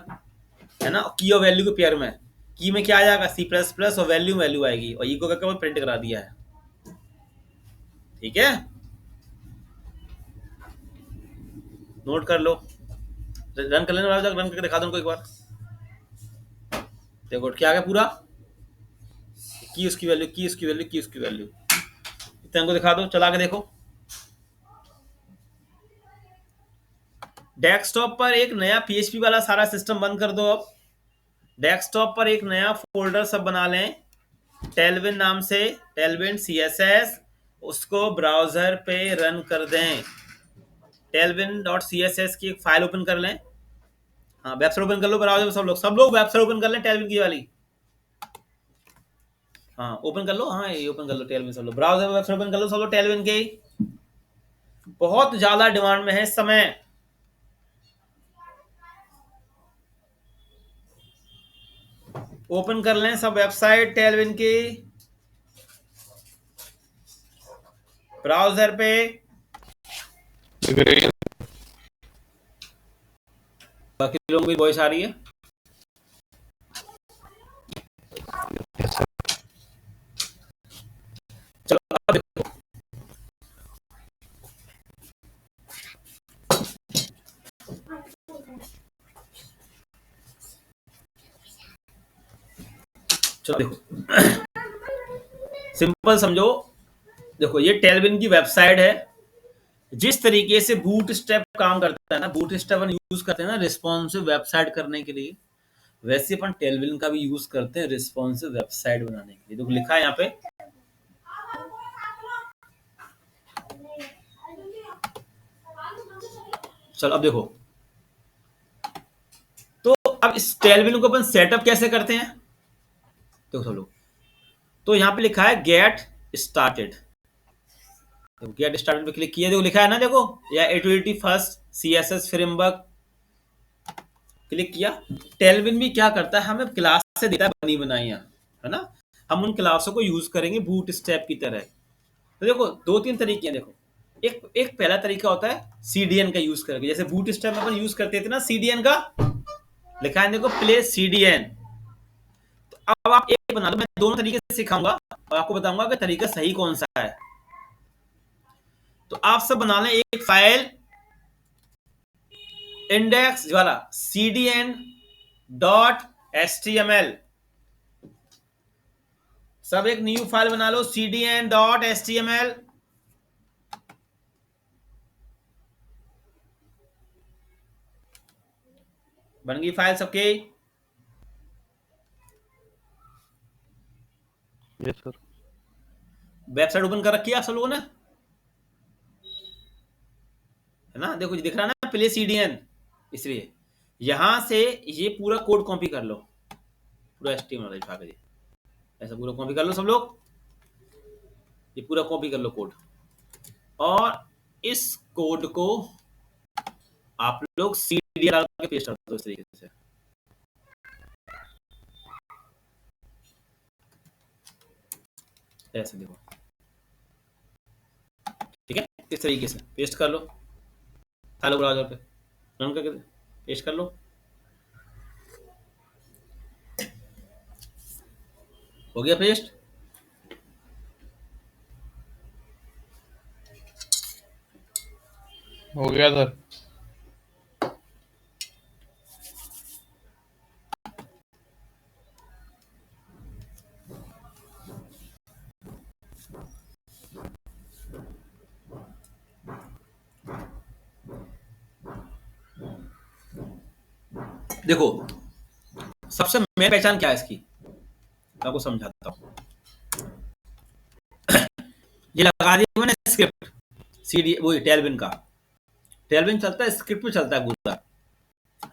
है ना। की और वैल्यू के पेयर में, की में क्या आ जाएगा सी प्लस प्लस, और वैल्यू वैल्यू आएगी, और इको करके प्रिंट करा दिया है, ठीक है। नोट कर लो, रन कर लेने वाला, रन करके दिखा दो उनको एक बार। देखो क्या आ गया पूरा, की उसकी वैल्यू, की उसकी वैल्यू, की उसकी वैल्यू। तेरे को दिखा दो, चला के देखो। डेस्कटॉप पर एक नया PHP वाला सारा सिस्टम बंद कर दो। अब डेस्कटॉप पर एक नया फोल्डर सब बना लें टेलविन नाम से, टेलविन CSS, उसको ब्राउजर पे रन कर दें। tailwind.css की एक फाइल ओपन कर लें। हाँ, वेबसाइट ओपन कर लो ब्राउजर में, सब लोग वेबसाइट ओपन कर लें टेलविन की वाली। हाँ ओपन कर लो, हाँ ये ओपन कर लो टेलविन, सब लोग ब्राउजर में वेबसाइट ओपन कर लो सब लोग टेलविन की। बहुत ज्यादा डिमांड में है इस समय। ओपन कर लें सब वेबसाइट टेलविन की ब्राउजर पे। बाकी लोगों की वॉइस आ रही है? चलो अब देखो, चलो देखो सिंपल समझो। देखो ये टेलविन की वेबसाइट है। जिस तरीके से बूट स्टेप काम करता है ना, बूट स्टेप यूज करते हैं ना रिस्पॉन्सिव वेबसाइट करने के लिए, वैसे अपन टेलविन का भी यूज करते हैं रिस्पॉन्सिव वेबसाइट बनाने के लिए। देखो लिखा है यहाँ पे, चलो अब देखो। तो अब इस टेलविन को अपन सेटअप कैसे करते हैं, देखो सब लोग। तो यहाँ पे लिखा है गेट स्टार्टेड। तो गेट स्टार्टेड पे क्लिक किया, देखो लिखा है ना, देखो या एटोरिटी फर्स्ट CSS फ्रेमवर्क, क्लिक किया। टेलविन भी क्या करता है, हमें क्लास से देता है बनी बनाइयां, है ना। हम उन क्लासों को यूज करेंगे बूट स्टेप की तरह। तो देखो दो तीन तरीके हैं। देखो एक एक पहला तरीका होता है CDN का यूज करके, जैसे बूट स्टेप में अपन यूज करते थे ना CDN का, लिखा है देखो प्ले CDN। तो अब आप एक बना दो, मैं दोनों तरीके से सिखाऊंगा और आपको बताऊंगा कि तरीका सही कौन सा है। तो आप सब बना लें एक फाइल इंडेक्स वाला CDN.html, सब एक न्यू फाइल बना लो CDN.html। बन गई फाइल सबके? Yes sir. वेबसाइट ओपन कर रखी है आप सब लोगों ने, है ना। देखो दिख रहा है ना प्ले CDN, इसलिए यहां से ये पूरा कोड कॉपी कर लो, पूरा HTML लिखा के ऐसा पूरा कॉपी कर लो सब लोग। ये पूरा कॉपी कर लो कोड, और इस कोड को आप लोग CDN डाल के पेस्ट कर दो इस तरीके से। ऐसे देखो, ठीक है, इस तरीके से पेस्ट कर लो। हेलो ब्राउजर पे रन करके पेस्ट कर लो। हो गया पेस्ट? हो गया सर। देखो सबसे मेन पहचान क्या है इसकी, मैं आपको समझाता हूँ। ये लगा दी मैंने स्क्रिप्ट CD, वही टेलविन का, टेलविन चलता है स्क्रिप्ट में चलता है पूरा।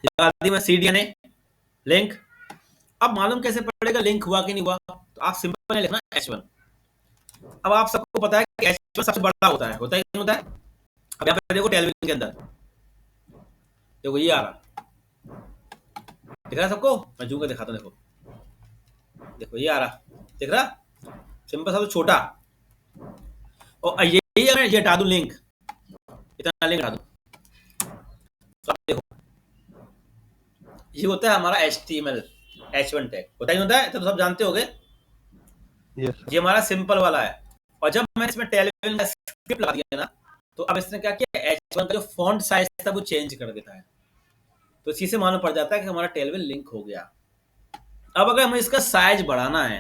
लगा दी मैं CDN लिंक। अब मालूम कैसे पड़ेगा लिंक हुआ कि नहीं हुआ, तो आप सिंपल लिखना H1। अब आप सबको पता है कि H1 सबसे बड़ा होता है कि नहीं होता है। अब यहाँ पे देखो टेलविन के अंदर देखो ये आ रहा, दिख रहा है सबको, मैं जूम कर दिखाता हूँ। देखो देखो ये आ रहा, दिख रहा, सिंपल सा छोटा। और यही अगर ये हटा दूं लिंक, इतना लिंक हटा दूं, तो देखो ये होता है हमारा HTML H1 टैग, होता ही होता है, तो सब जानते होंगे। Yes sir. ये हमारा सिंपल वाला है। और जब मैं इसमें टेलविन का स्क्रिप्ट लगा दिया ना, तो अब इसने क्या किया, H1 का जो फॉन्ट साइज था वो चेंज कर देता है। तो इसी से मालूम पड़ जाता है कि हमारा टेलविन लिंक हो गया। अब अगर हमें इसका साइज बढ़ाना है,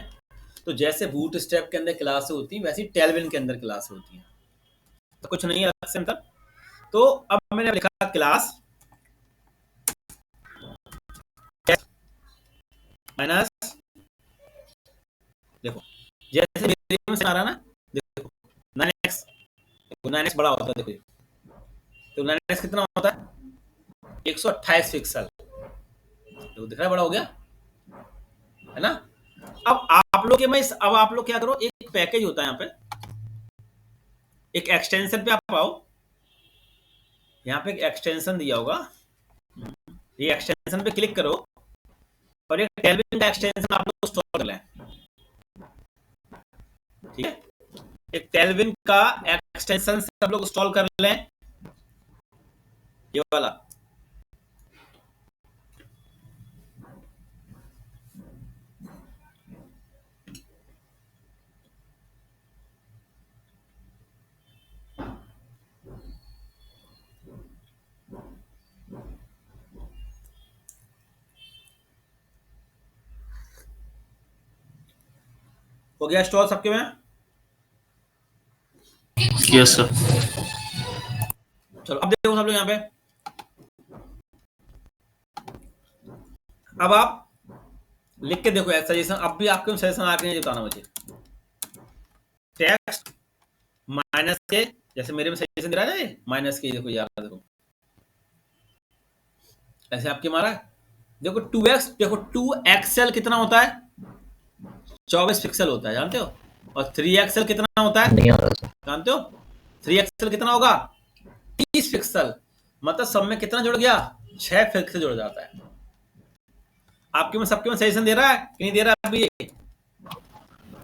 तो जैसे बूट स्ट्रैप के अंदर क्लास होती है वैसी टेलविन के अंदर क्लास होती है, तो कुछ नहीं है अलग से अंतर। तो अब मैंने लिखा क्लास माइनस, देखो जैसे मेरे में से आ रहा ना, देखो 9x, 9x बड़ा होता है, देखो तो 9x कितना होता है 128 पिक्सल, तो दिख रहा है बड़ा हो गया है ना। अब आप लोग के मैं अब आप लोग क्या करो, एक पैकेज होता है यहाँ पे, एक एक्सटेंशन पे आप आओ, यहाँ पे एक एक्सटेंशन दिया होगा, ये एक्सटेंशन पे क्लिक करो और ये टेलविन का एक्सटेंशन आप लोग इंस्टॉल कर लें, ठीक है। एक टेलविन का एक्सटेंशन सब लोग इंस्टॉल कर लें, ये वाला। हो गया इंस्टॉल सबके में? Yes sir. चलो अब देखो सब लोग यहाँ पे, अब आप लिख के देखो सजेशन, अब भी आपके सजेशन आके नहीं बताना मुझे। टेक्स्ट माइनस के, जैसे मेरे में सजेशन दे रहा है ना माइनस के, देखो यार देखो ऐसे आपके मारा है। देखो 2x, देखो 2xl कितना होता है 24 पिक्सल होता है, जानते हो। और 3xl कितना होता है नहीं आ रहा सर। जानते हो, 3xl कितना होगा 30 पिक्सल, मतलब सब में कितना जुड़ गया 6 पिक्सल जुड़ जाता है। आपके में सबके में सजेशन दे रहा है कि नहीं दे रहा अभी?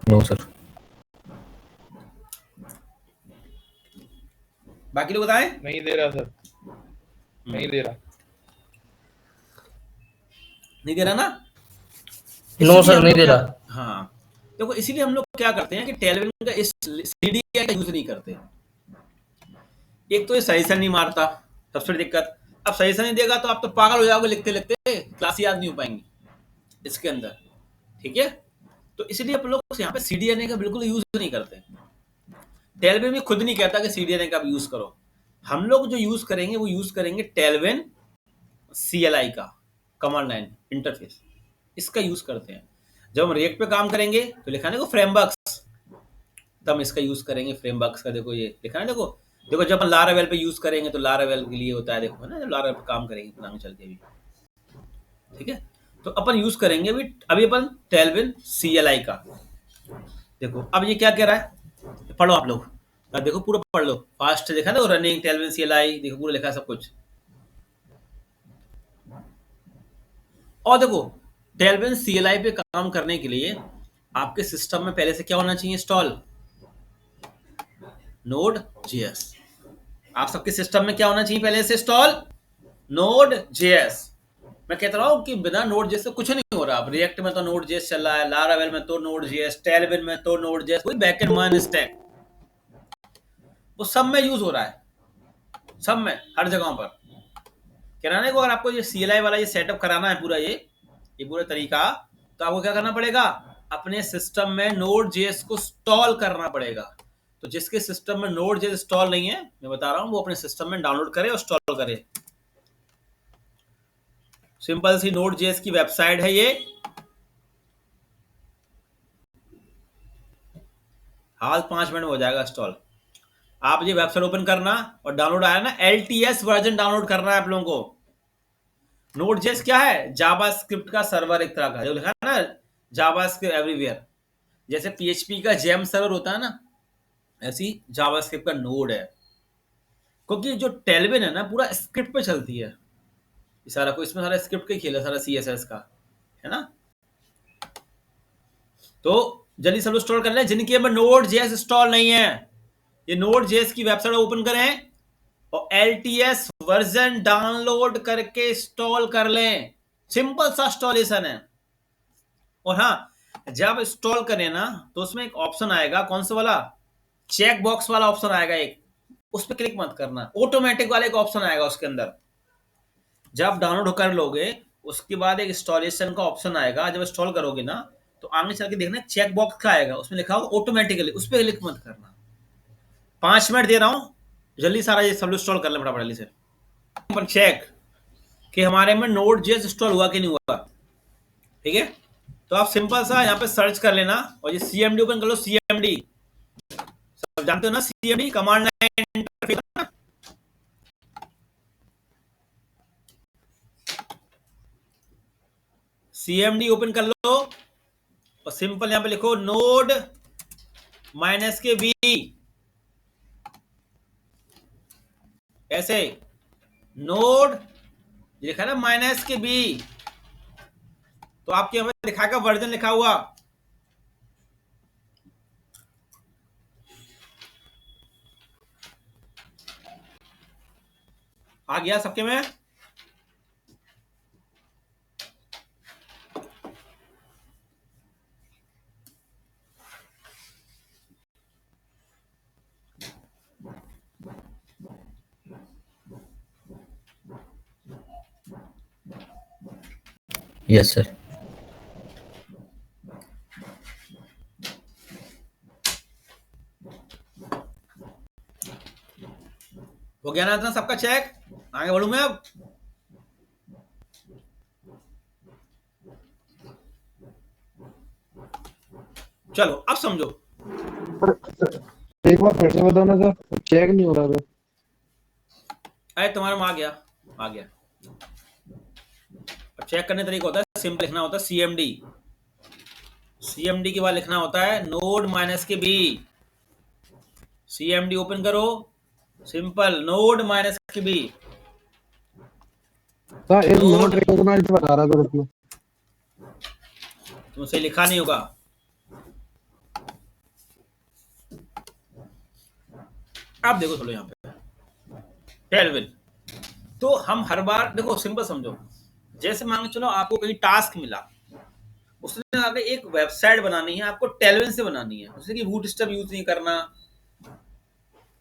No sir. बाकी लोग बताएं। नहीं दे रहा सर, नहीं दे रहा। नहीं दे रहा ना? नो इसीलिए सर हम नहीं लोग दे क्या- रहा। हाँ देखो, इसीलिए हम लोग क्या करते हैं कि टेलविन का इस सीडीए का यूज नहीं करते। एक तो ये सजेशन नहीं मारता, सबसे बड़ी दिक्कत। अब सजेशन नहीं देगा तो आप तो पागल हो जाओगे लिखते लिखते, क्लास याद नहीं हो पाएंगी इसके अंदर, ठीक है। तो इसलिए आप लोग यहाँ पे सीडीएनए का बिल्कुल यूज नहीं करते। टेलविन भी खुद नहीं कहता कि सीडीएनए का यूज करो। हम लोग जो यूज करेंगे वो यूज करेंगे टेलविन CLI का कमांड लाइन इंटरफेस, इसका यूज करते हैं। जब हम रिएक्ट पे काम करेंगे तो लिखा है फ्रेमवर्क्स, तब हम इसका यूज करेंगे फ्रेमवर्क्स का। देखो ये लिखा है, देखो देखो जब हम लारावेल पे यूज करेंगे तो लारावेल के लिए होता है, देखो है ना, जब लारावेल पे काम करेंगे इतना चल के भी, ठीक है। तो अपन यूज करेंगे अभी अपन टेलविन CLI का। देखो अब ये क्या कह रहा है, पढ़ो आप लोग, अब देखो पूरा पढ़ लो फास्ट, देखा ना रनिंग टेलविन CLI, देखो पूरा लिखा है सब कुछ। और देखो टेलविन CLI पे काम करने के लिए आपके सिस्टम में पहले से क्या होना चाहिए इंस्टॉल, Node.js। आप सबके सिस्टम में क्या होना चाहिए पहले से इंस्टॉल, Node.js। मैं कहता रहा हूँ कि बिना Node.js से कुछ नहीं हो रहा। अब रिएक्ट में तो Node.js चल रहा है, लारावेल में तो Node.js, टेलविन में तो Node.js, कोई बैकएंड मान स्टैक, वो सब में यूज हो रहा है, सब में हर जगह पर। कहना को अगर आपको ये CLI वाला ये सेटअप कराना है पूरा, ये पूरा तरीका, तो आपको क्या करना पड़ेगा, अपने सिस्टम में Node.js को इंस्टॉल करना पड़ेगा। तो जिसके सिस्टम में Node.js इंस्टॉल नहीं है, मैं बता रहा हूं, वो अपने सिस्टम में डाउनलोड करे और इंस्टॉल करे। सिंपल सी Node.js की वेबसाइट है ये, हाल 5 मिनट में हो जाएगा इंस्टॉल। आप ये वेबसाइट ओपन करना और डाउनलोड आया ना, LTS वर्जन डाउनलोड करना है आप लोगों को। Node.js क्या है, जावास्क्रिप्ट का सर्वर एक तरह का, जो लिखा है ना जावास्क्रिप्ट एवरीवेयर। जैसे PHP का जेम सर्वर होता है ना, ऐसी जावास्क्रिप्ट का नोड है। क्योंकि जो टेलविन है ना पूरा स्क्रिप्ट पे चलती है, सारा को इसमें सारा स्क्रिप्ट का ही खेल है, सारा CSS का है ना। तो जल्दी सब इंस्टॉल कर लें जिनके में Node.js इंस्टॉल नहीं है। ये Node.js की वेबसाइट ओपन करें और LTS वर्जन डाउनलोड करके इंस्टॉल कर लें। सिंपल सा इंस्टॉलेशन है। और हाँ, जब इंस्टॉल करें ना तो उसमें एक ऑप्शन आएगा, कौन सा वाला, चेक बॉक्स वाला ऑप्शन आएगा एक, उस पर क्लिक मत करना, ऑटोमेटिक वाले का ऑप्शन आएगा उसके अंदर। जब डाउनलोड कर लोगे उसके बाद एक इंस्टॉलेशन का ऑप्शन आएगा, जब इंस्टॉल करोगे ना तो आगे चल के देखना चेक बॉक्स का आएगा, उसमें लिखा होगा ऑटोमेटिकली, उस पर क्लिक मत करना। 5 मिनट दे रहा हूँ, जल्दी सारा ये सब इंस्टॉल कर ले फटाफट जल्दी से। पर चेक कि हमारे में Node.js इंस्टॉल हुआ कि नहीं हुआ, ठीक है। तो आप सिंपल सा यहाँ पे सर्च कर लेना और ये CMD ओपन कर लो। CMD सब जानते हो ना, CMD command line interface. CMD open कर लो और सिंपल यहाँ पे लिखो नोड -b, ऐसे नोड लिखा ना -b, तो आपके यहाँ पे दिखाएगा वर्जन लिखा हुआ। आ गया सबके में? Yes, sir. हो गया ना इतना सबका चेक? आगे बढ़ू मैं अब। चलो अब समझो। एक बार फिर से बताओ ना सर, चेक नहीं हो रहा था। अरे तुम्हारे में आ गया, आ गया। अब चेक करने तरीका होता है, सिंपल लिखना होता है CMD। CMD के बाद लिखना होता है नोड -b। CMD ओपन करो, सिंपल नोड -b। सर एक Node- नोट रिकॉग्नाइज बता रहा था उसमें। तुमसे लिखा नहीं होगा। अब देखो चलो यहाँ पे टेलविन। तो हम हर बार देखो सिंपल समझो, जैसे मान के चलो आपको कहीं टास्क मिला, उसने आगे एक वेबसाइट बनानी है, आपको टेलविन से बनानी है, उसने कि बूटस्ट्रैप यूज नहीं करना।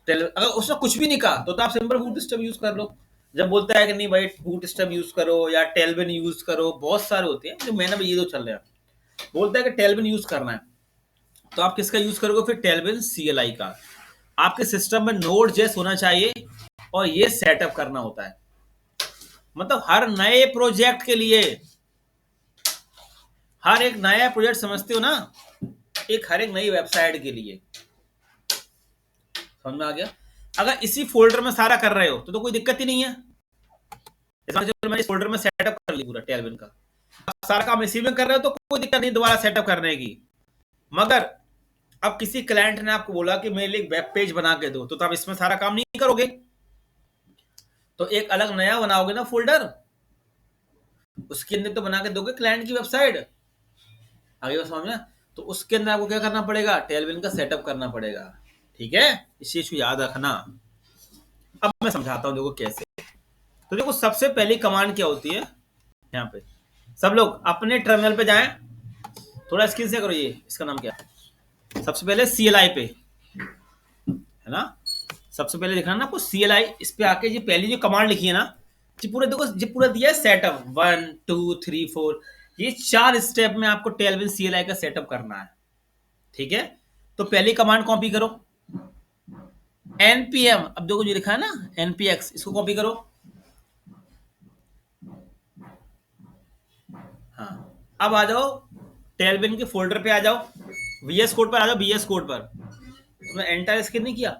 अगर उसने कुछ भी नहीं कहा तो आप सिंपल बूटस्ट्रैप यूज कर लो। जब बोलता है कि नहीं भाई बूटस्ट्रैप यूज करो या टेलविन यूज करो, बहुत सारे होते हैं, जो मैंने भी ये दो चल रहे हैं, बोलता है कि टेलविन यूज करना है, तो आप किसका यूज करोगे फिर? टेलविन CLI का। आपके सिस्टम में Node.js होना चाहिए और ये सेटअप करना होता है। मतलब हर नए प्रोजेक्ट के लिए, हर एक नया प्रोजेक्ट समझते हो ना, हर एक नई वेबसाइट के लिए, समझ में आ गया? अगर इसी फोल्डर में सारा कर रहे हो तो कोई दिक्कत ही नहीं है। मैंने इस फोल्डर में सेटअप कर ली पूरा टेलविन का, सारा काम इसी में कर रहे हो तो कोई दिक्कत नहीं दोबारा सेटअप करने की। मगर अब किसी क्लाइंट ने आपको बोला कि मेरे लिए एक वेब पेज बना के दो, तो आप इसमें सारा काम नहीं करोगे, तो एक अलग नया बनाओगे ना फोल्डर, उसके अंदर तो बना के दोगे क्लाइंट की वेबसाइट। आगे समझ में? तो उसके अंदर आपको क्या करना पड़ेगा? टेलविन का सेटअप करना पड़ेगा, ठीक है? इस चीज को याद रखना। अब मैं समझाता हूं देखो कैसे। तो देखो सबसे पहली कमांड क्या होती है, यहाँ पे सब लोग अपने टर्मिनल पे जाएं, थोड़ा स्क्रीन से करो, ये इसका नाम क्या है? सबसे पहले CLI पे है ना, सबसे पहले दिखना ना आपको CLI, इस पे आके ये पहली जो कमांड लिखी है ना, ये पूरा देखो, ये पूरा दिया है सेटअप 1 2 3 4, ये 4 स्टेप में आपको टेलविन CLI का सेटअप करना है, ठीक है? तो पहली कमांड कॉपी करो npm, अब देखो जो लिखा है ना npx, इसको कॉपी करो। हाँ, अब आ जाओ टेलविन के फोल्डर पे आ जाओ, VS कोड पर आ जाओ, VS कोड पर तुमने एंटर स्क्रीन नहीं किया?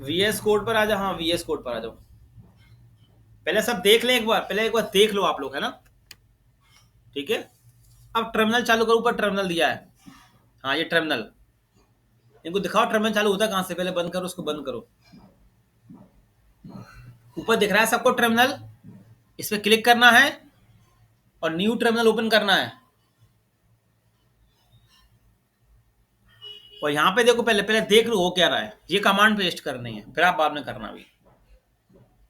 VS कोड पर आ जाओ, हाँ VS कोड पर आ जाओ। पहले सब देख लें, एक बार पहले एक बार देख लो आप लोग, है ना, ठीक है? अब टर्मिनल चालू करो, ऊपर टर्मिनल दिया है, हाँ ये टर्मिनल, इनको दिखाओ टर्मिनल चालू होता है कहां से, पहले बंद करो, उसको बंद करो। ऊपर दिख रहा है सबको टर्मिनल, इस पे क्लिक करना है और न्यू टर्मिनल ओपन करना है। और यहां पे देखो, पहले पहले देख लो हो क्या रहा है, ये कमांड पेस्ट करनी है, फिर आप बाद में करना भी।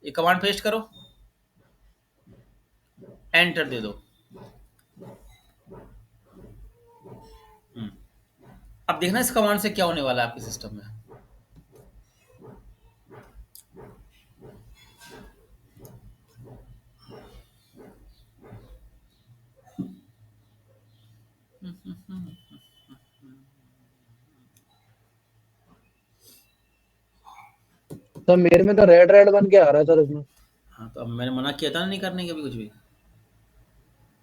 ये कमांड पेस्ट करो, एंटर दे दो। अब देखना इस कमांड से क्या होने वाला है आपके सिस्टम में। सर मेरे में तो रेड रेड बन के आ रहा है सर इसमें। हाँ तो अब मैंने मना किया था ना नहीं करने के अभी कुछ भी।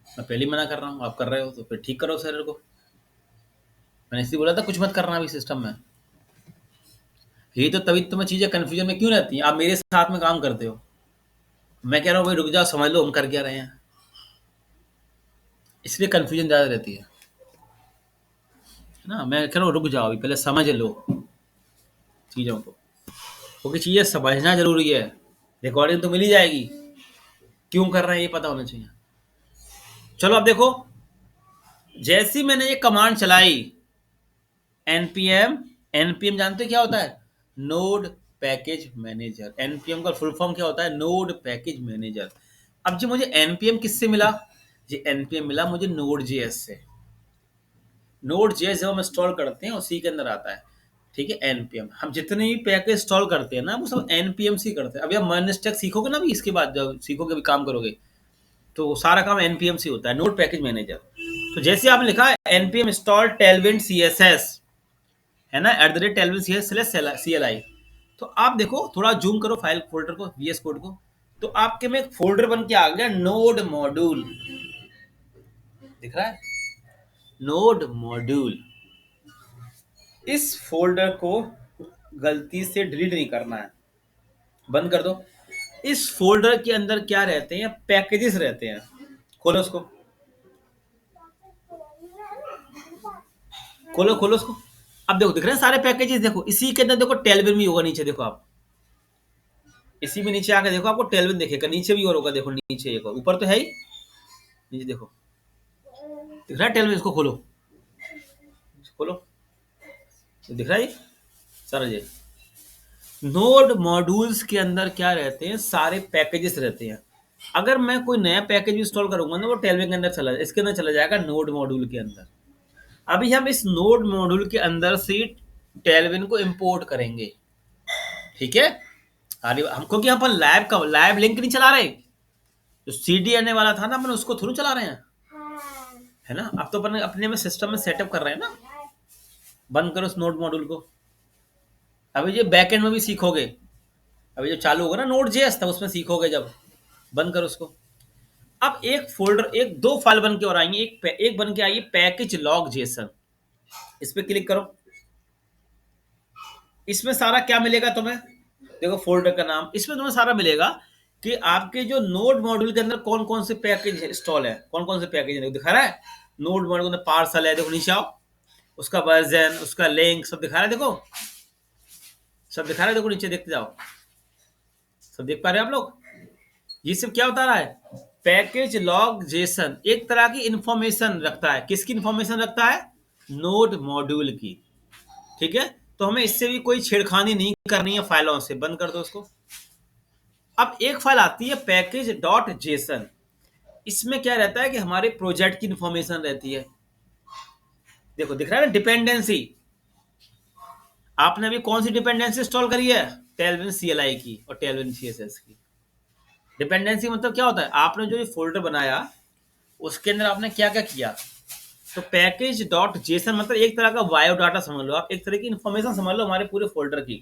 मैं पहले ही मना कर रहा हूँ, आप कर रहे हो तो फिर ठीक करो सर को। मैंने इसलिए बोला था कुछ मत करना अभी सिस्टम में। यही तो तभी तुम्हें चीज़ें कन्फ्यूजन में क्यों रहती हैं। आप मेरे साथ में काम करते हो, मैं कह रहा हूँ भाई रुक जाओ, समझ लो हम कर क्या रहे हैं, इसलिए कन्फ्यूजन ज़्यादा रहती है ना। मैं कह रहा हूँ रुक जाओ, अभी पहले समझ लो चीज़ों को, क्योंकि चीज़ें समझना जरूरी है। रिकॉर्डिंग तो मिल ही जाएगी, क्यों कर रहे हैं ये पता होना चाहिए। चलो अब देखो, जैसी मैंने ये कमांड चलाई npm, npm जानते हो क्या होता है? Node package manager. npm का फुल फॉर्म क्या होता है? Node package manager. अब जी मुझे npm किससे मिला? जी npm मिला मुझे नोड जेएस से। नोड जेएस जब हम इंस्टॉल करते हैं उसी के अंदर आता है, ठीक है। npm हम जितने भी पैकेज इंस्टॉल करते हैं ना वो सब npm से ही करते हैं। अभी आप मर्नस्टैक सीखोगे ना, अभी इसके बाद जब सीखोगे, अभी काम करोगे तो सारा काम npm से होता है, नोड पैकेज मैनेजर। तो जैसे आपने लिखा है npm इंस्टॉल टेलविंड css, है ना, @tailwind/cli। तो आप देखो, थोड़ा जूम करो फाइल फोल्डर को, वीएस कोड को, तो आपके में एक फोल्डर बन के आ गया नोड मॉड्यूल, दिख रहा है? Node module. इस फोल्डर को गलती से डिलीट नहीं करना है, बंद कर दो। इस फोल्डर के अंदर क्या रहते हैं? पैकेजेस रहते हैं। खोलो उसको, खोलो खोलो उसको। अब देखो दिख रहे हैं सारे पैकेजेस। देखो इसी के अंदर देखो टेलविन भी होगा नीचे, देखो आप इसी में नीचे आके देखो, आपको टेलविन दिखेगा। नीचे भी और होगा, देखो नीचे एक और, ऊपर तो है ही, नीचे देखो दिख रहा है टेलविन। इसको खोलो, खोलो, तो दिख रहा है ये सारा। ये नोड मॉड्यूल्स के अंदर क्या रहते हैं? सारे पैकेजेस रहते हैं। अगर मैं कोई नया पैकेज इंस्टॉल करूंगा ना, वो टेलविन के अंदर इसके अंदर चला जाएगा, नोड मॉड्यूल के अंदर। अभी हम इस नोड मॉड्यूल के अंदर से टेलविन को इंपोर्ट करेंगे, ठीक है। हमको क्या, अपन लाइव लिंक नहीं चला रहे, जो सीडी आने वाला था ना अपन उसको थोड़ा चला रहे हैं, है ना। अब तो अपन अपने में सिस्टम में सेटअप कर रहे हैं ना। बंद करो उस नोड मॉड्यूल को। अभी ये बैकएंड में भी सीखोगे, अभी जब चालू होगा ना नोड जेएस तब उसमें सीखोगे जब। बंद करो उसको। अब एक फोल्डर, एक दो फाइल बन के और आएंगे। एक बन के आई पैकेज लॉग जेसन, इस पे क्लिक करो। इसमें सारा क्या मिलेगा तुम्हें? देखो फोल्डर का नाम, इसमें तुम्हें सारा मिलेगा कि आपके जो नोड मॉड्यूल के अंदर कौन कौन से पैकेज इंस्टॉल है, कौन कौन से पैकेज है, दिखा रहा है। नोड मॉड्यूल में पार्सल है, देखो नीचे आओ, उसका वर्जन, उसका लिंक सब दिखा रहा है, देखो सब दिखा रहा है, देखो नीचे देखते जाओ, सब देख पा रहे हैं आप लोग। ये सब क्या बता रहा है? पैकेज लॉग जेसन एक तरह की इंफॉर्मेशन रखता है। किसकी इंफॉर्मेशन रखता है? नोड मॉड्यूल की, ठीक है। तो हमें इससे भी कोई छेड़खानी नहीं करनी है फाइलों से। बंद कर दो उसको। अब एक फाइल आती है पैकेज डॉट जेसन। इसमें क्या रहता है कि हमारे प्रोजेक्ट की इंफॉर्मेशन रहती है। देखो दिख रहा है ना, डिपेंडेंसी। आपने अभी कौन सी डिपेंडेंसी इंस्टॉल करी है? टेलविन CLI की और टेलविन CSS की। डिपेंडेंसी मतलब क्या होता है? आपने जो ये फोल्डर बनाया उसके अंदर आपने क्या क्या किया। तो पैकेज डॉट जेसन मतलब एक तरह का बायोडाटा समझ लो आप, एक तरह की इंफॉर्मेशन समझ लो हमारे पूरे फोल्डर की,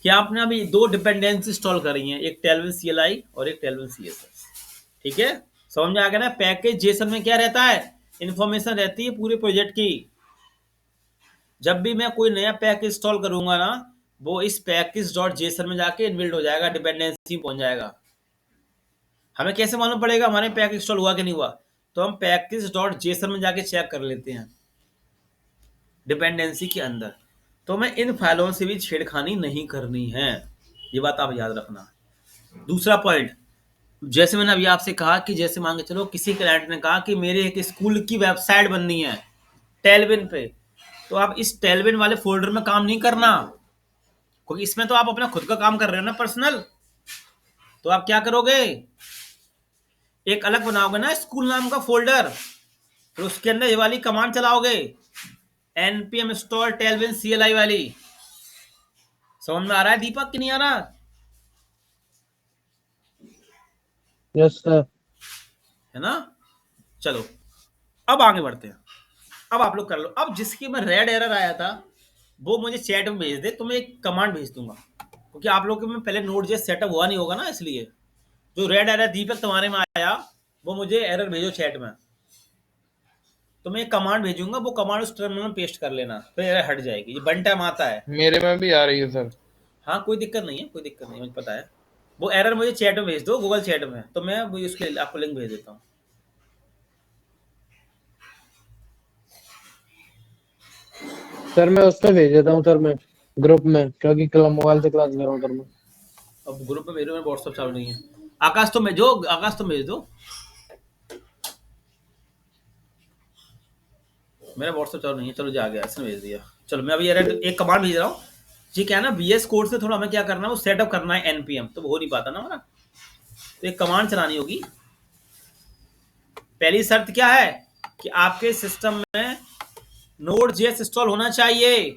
कि आपने अभी दो डिपेंडेंसी इंस्टॉल करी हैं, एक टेलविन CLI और एक टेलविन CSS, ठीक है। समझ में आ गया ना? पैकेज जेसन में क्या रहता है? इंफॉर्मेशन रहती है पूरे प्रोजेक्ट की। जब भी मैं कोई नया पैकेज इंस्टॉल करूंगा ना, वो इस पैकेज डॉट जेसन में जाके इनबिल्ड हो जाएगा, डिपेंडेंसी पहुंच जाएगा। हमें कैसे मालूम पड़ेगा हमारे पैकेज इंस्टॉल हुआ कि नहीं हुआ? तो हम पैकेज डॉट जेसन में जाके चेक कर लेते हैं डिपेंडेंसी के अंदर। तो हमें इन फाइलों से भी छेड़खानी नहीं करनी है, ये बात आप याद रखना। दूसरा पॉइंट, जैसे मैंने अभी आपसे कहा कि जैसे मान के चलो किसी क्लाइंट ने कहा कि मेरे एक स्कूल की वेबसाइट बननी है टेलविन पे, तो आप इस टेलविन वाले फोल्डर में काम नहीं करना, क्योंकि इसमें तो आप अपना खुद का काम कर रहे हो ना, पर्सनल। तो आप क्या करोगे? एक अलग बनाओगे ना स्कूल नाम का फोल्डर, फिर उसके अंदर ये वाली कमांड चलाओगे, npm install tailwind CLI वाली। समझ में आ रहा है दीपक कि नहीं आ रहा? Yes sir. है ना। चलो अब आगे बढ़ते हैं। अब आप लोग कर लो। अब जिसकी में रेड एरर आया था वो मुझे चैट में भेज दे, तो मैं एक कमांड भेज दूंगा, क्योंकि आप लोगों के में पहले नोट जेस सेटअप हुआ नहीं होगा ना, इसलिए जो रेड एरर दीपक तुम्हारे में आया वो मुझे एरर भेजो चैट में, तो मैं एक कमांड भेजूंगा, वो कमांड उस टर्मिनल में पेस्ट कर लेना, फिर एरर हट जाएगी। ये वन टाइम आता है। मेरे में भी आ रही है सर। हाँ कोई दिक्कत नहीं है, कोई दिक्कत नहीं है, मुझे पता है। वो एरर मुझे चैट में भेज दो, गूगल चैट में, तो मैं वो उसके आपको लिंक भेज देता हूँ। सर मैं उस पर भेज देता हूँ सर, मैं ग्रुप में, क्योंकि कल मोबाइल से क्लास कर रहा हूँ सर मैं। अब ग्रुप में मेरे में व्हाट्सएप चालू नहीं है। आकाश तो भेजो, आकाश तो भेज दो, मेरा व्हाट्सएप चालू नहीं है। चलो जा गया, इसने भेज दिया। चलो मैं अभी एक कमांड भेज रहा हूँ जी। क्या है ना, VS कोड से थोड़ा हमें क्या करना है, वो सेटअप करना है npm, तो हो नहीं पाता ना हमारा, तो एक कमांड चलानी होगी। पहली शर्त क्या है कि आपके सिस्टम में Node.js इंस्टॉल होना चाहिए।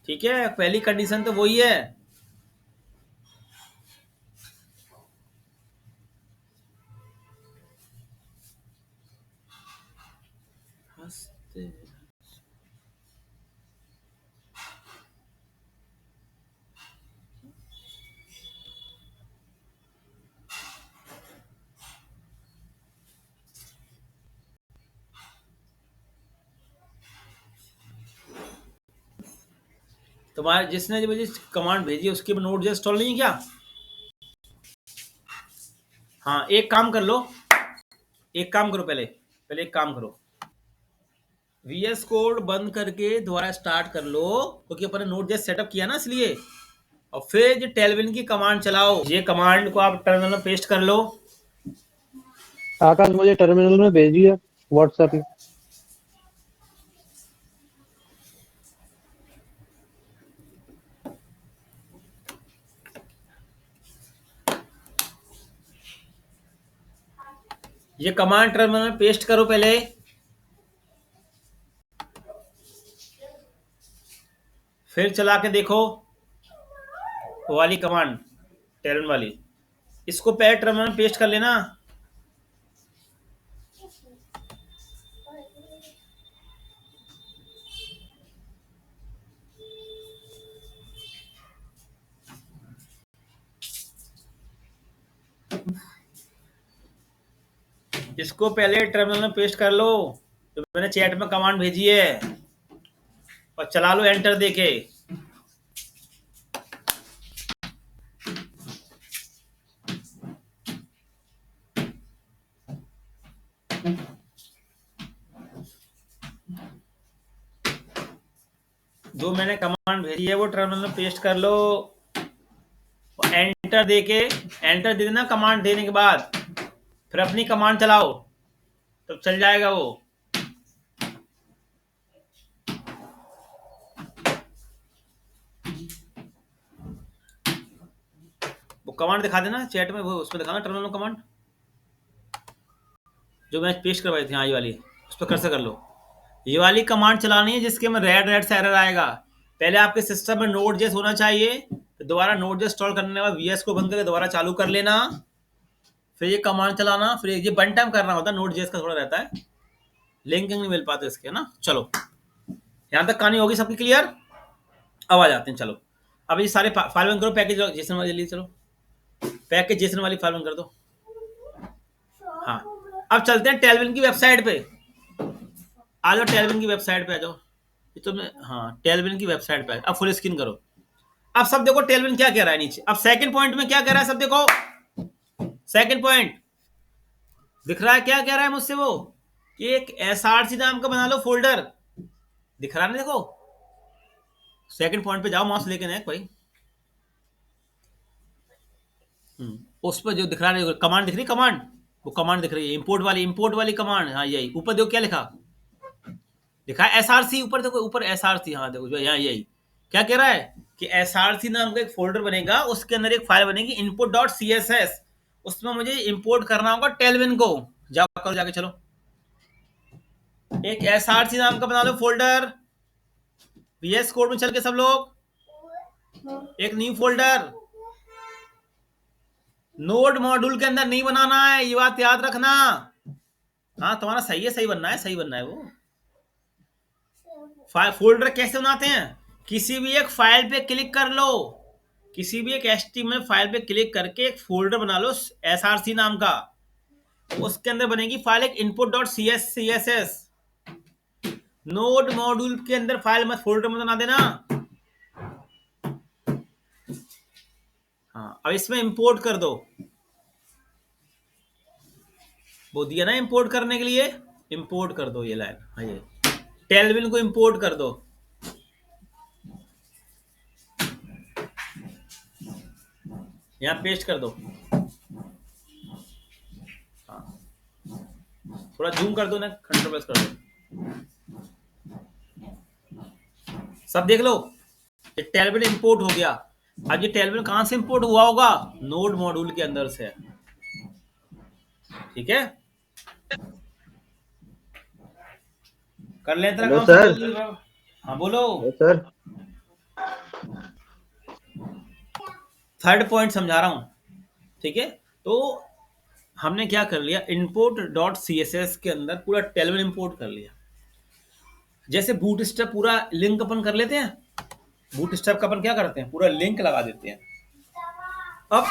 ठीक है, पहली कंडीशन तो वही है। तुम्हारे जिसने मुझे कमांड भेजी उसके में Node.js इंस्टॉल नहीं है क्या? हाँ एक काम कर लो, एक काम करो, पहले पहले एक काम करो, VS कोड बंद करके दोबारा स्टार्ट कर लो, क्योंकि अपन ने Node.js सेटअप किया ना, इसलिए। और फिर जो टेलविन की कमांड चलाओ, ये कमांड को आप टर्मिनल में पेस्ट कर लो। आकाश मुझे टर्मिनल में भेजिए व्हाट्सएप में। ये कमांड टर्मिनल में पेस्ट करो पहले, फिर चला के देखो वो वाली कमांड टेलविन वाली, इसको पहले टर्मिनल में पेस्ट कर लेना। इसको पहले टर्मिनल में पेस्ट कर लो, तो मैंने चैट में कमांड भेजी है, और चला लो एंटर देके। जो मैंने कमांड भेजी है वो टर्मिनल में पेस्ट कर लो, एंटर देके, एंटर दे देना कमांड देने के बाद, फिर अपनी कमांड चलाओ, तब चल जाएगा वो। वो कमांड दिखा देना चैट में, वो उसमें दिखाना टर्मिनल में कमांड जो मैं पेस्ट करवाई थी। हाँ ये वाली, उस पर कर लो। ये वाली कमांड चलानी है जिसके में रेड रेड से एरर आएगा। पहले आपके सिस्टम में Node.js होना चाहिए, फिर दोबारा Node.js इंस्टॉल करने के बाद VS को बंद करके दोबारा चालू कर लेना, फिर ये कमांड चलाना, फिर ये वन टाइम करना होता है। Node.js का थोड़ा रहता है, लिंकिंग नहीं मिल पाते इसके ना। चलो यहाँ तक कहानी होगी सबकी क्लियर। अब आ जाते हैं, चलो अब ये सारे फाइल बंद करो, पैकेज जेसन वाली जल्दी, चलो पैकेज जेसन वाली फाइल बंद कर दो। हाँ अब चलते हैं टेलविन की वेबसाइट पे। आ जाओ टेलविन की वेबसाइट पे आ जाओ। ये तो मैं, हाँ टेलविन की वेबसाइट पे अब फुल स्क्रीन करो। अब सब देखो टेलविन क्या कह रहा है नीचे। अब सेकंड पॉइंट में क्या कह रहा है, सब देखो सेकंड पॉइंट दिख रहा है। क्या कह रहा है मुझसे वो, कि एक SRC नाम का बना लो फोल्डर, दिख रहा है ना, देखो सेकंड पॉइंट पे जाओ, माउस लेके ना भाई। उस पर जो दिख रहा है कमांड दिख रही, कमांड, वो कमांड दिख रही है इंपोर्ट वाली कमांड। हाँ यही ऊपर देखो क्या लिखा, लिखा है SRC ऊपर, देखो ऊपर SRC। हाँ देखो यहाँ यही क्या कह रहा है कि SRC नाम का एक फोल्डर बनेगा, उसके अंदर एक फाइल बनेगी input.css, उसमें मुझे इंपोर्ट करना होगा टेलविन को। जाओ करो जाके, चलो एक SRC नाम का बना लो फोल्डर, VS कोड में चल के सब लोग एक न्यू फोल्डर। नोड मॉड्यूल के अंदर नहीं बनाना है, ये बात याद रखना। हाँ तुम्हारा सही है, सही बनना है, सही बनना है वो। फोल्डर कैसे बनाते हैं? किसी भी एक फाइल पे क्लिक कर लो, किसी भी एक HTML फाइल पे क्लिक करके एक फोल्डर बना लो src नाम का, उसके अंदर बनेगी फाइल एक input.css। नोड मॉड्यूल के अंदर फाइल मत, फोल्डर मत बना देना। हाँ अब इसमें इंपोर्ट कर दो, वो दिया ना इंपोर्ट करने के लिए, इंपोर्ट कर दो ये लाइन। हाँ ये टेलविन को इंपोर्ट कर दो, यहाँ पेस्ट कर दो। हाँ थोड़ा जूम कर दो ना, कंट्रोल प्रेस कर दो, सब देख लो। ये टेलविन इंपोर्ट हो गया। अब ये टेलविन कहां से इंपोर्ट हुआ होगा? नोड मॉड्यूल के अंदर से। ठीक है, कर ले इतना हेलो काम सर। जल्दी। हाँ बोलो। सर थर्ड पॉइंट समझा रहा हूं, ठीक है। तो हमने क्या कर लिया, input.css के अंदर पूरा टेलविन इंपोर्ट कर लिया। जैसे बूटस्ट्रैप पूरा लिंक अपन कर लेते हैं, बूटस्ट्रैप का अपन क्या करते हैं, पूरा लिंक लगा देते हैं। अब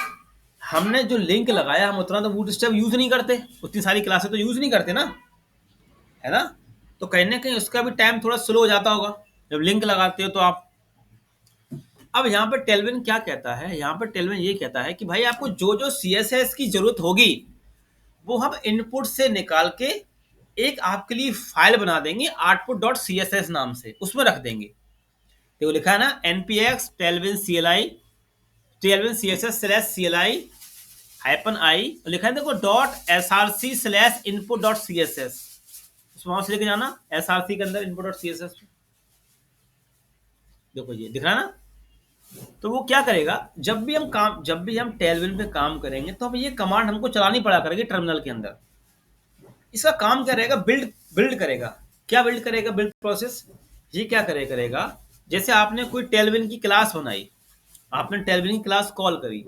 हमने जो लिंक लगाया, हम उतना तो बूटस्ट्रैप यूज नहीं करते, उतनी सारी क्लासेस तो यूज नहीं करते ना, है ना। तो कहीं ना कहीं उसका भी टाइम थोड़ा स्लो हो जाता होगा जब लिंक लगाते हो तो आप। अब यहाँ पर टेलविन क्या कहता है, यहाँ पर टेलविन ये कहता है कि भाई आपको जो जो CSS की जरूरत होगी वो हम इनपुट से निकाल के एक आपके लिए फाइल बना देंगे output.css नाम से, उसमें रख देंगे। देखो लिखा है ना npx Tailwind CLI Tailwind CSS/CLI -i, लिखा है देखो .src/input.css, उसमें वहां से लेके जाना src के अंदर input.css। देखो ये दिख रहा है ना। तो वो क्या करेगा, जब भी हम टेलविन पे काम करेंगे तो अब ये कमांड हमको चलानी पड़ा करेगी टर्मिनल के अंदर। इसका काम क्या रहेगा, बिल्ड करेगा। क्या बिल्ड करेगा, बिल्ड प्रोसेस ये क्या करेगा, जैसे आपने कोई टेलविन की क्लास बनाई, आपने टेलविन की क्लास कॉल करी,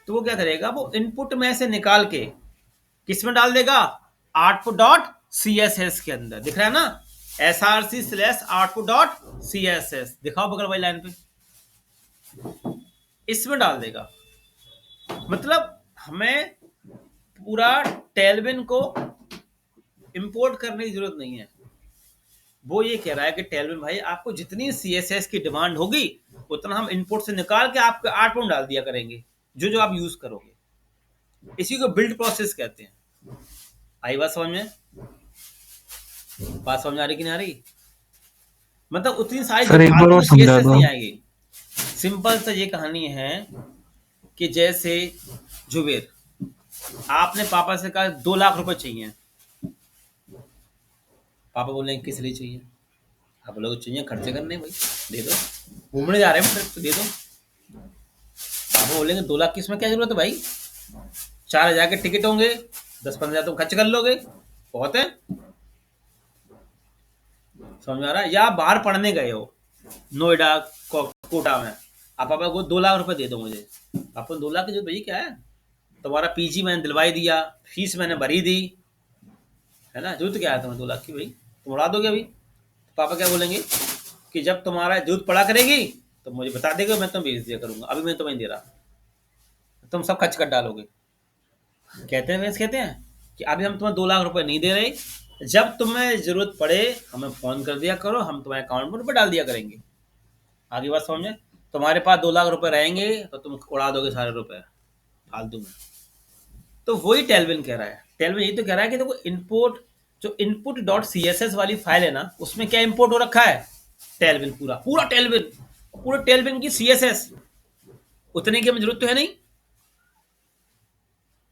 तो वो क्या करेगा, वो इनपुट में से निकाल के किस में डाल देगा, output.css के अंदर। दिख रहा है ना, src/output.css, दिखाओ बगल वाली लाइन पे, इसमें डाल देगा। मतलब हमें पूरा टेलविन को इंपोर्ट करने की जरूरत नहीं है। वो ये कह रहा है कि टेलविन भाई आपको जितनी CSS की डिमांड होगी उतना हम इनपुट से निकाल के आपके आउटपुट में डाल दिया करेंगे, जो जो आप यूज करोगे। इसी को बिल्ड प्रोसेस कहते हैं। आई बात समझ में? बात समझ आ रही कि नहीं आ रही? मतलब उतनी सारी सर एक बार और समझा CSS दो। नहीं आएगी। सिंपल सा ये कहानी है कि जैसे जुबेर, आपने पापा से कहा 2 लाख रुपए चाहिए, पापा बोले किस लिए चाहिए, आप बोलोगे चाहिए खर्चे करने, भाई दे दो, घूमने जा रहे हैं ट्रिप, दे दो। पापा बोलेंगे 2 लाख की इसमें क्या जरूरत है भाई, 4,000 के टिकट होंगे, 10-15,000 तुम खर्च कर लोगे, बहुत है। समझ में आ रहा है? या बाहर पढ़ने गए हो नोएडा कोटा में, आप पापा को 2 लाख रुपए दे दो मुझे, पापा 2 लाख की जरूरत भाई क्या है, तुम्हारा PG मैंने दिलवाई दिया, फीस मैंने भरी दी, है ना, जरूरत क्या है तुम्हें 2 लाख की, भाई तुम उड़ा दोगे अभी। पापा क्या बोलेंगे कि जब तुम्हारा जरूरत पड़ा करेगी तो मुझे बता देगा, मैं तुम्हें भेज दिया करूंगा, अभी मैं तुम्हें दे रहा, तुम सब खर्च कर डालोगे। कहते हैं कि अभी हम तुम्हें 2 लाख रुपए नहीं दे रहे, जब तुम्हें जरूरत पड़े हमें फोन कर दिया करो, हम तुम्हारे अकाउंट में रुपए डाल दिया करेंगे। आगे बात समझे? तुम्हारे पास 2 लाख रुपए रहेंगे तो तुम उड़ा दोगे सारे रुपए फालतू में। तो वही टेलविन कह रहा है, टेलविन ये तो कह रहा है कि देखो इनपुट, जो input.css वाली फाइल है ना, उसमें क्या इंपोर्ट हो रखा है, टेलविन, पूरा टेलविन, पूरे टेलविन की CSS, उतने की हमें जरूरत तो है नहीं।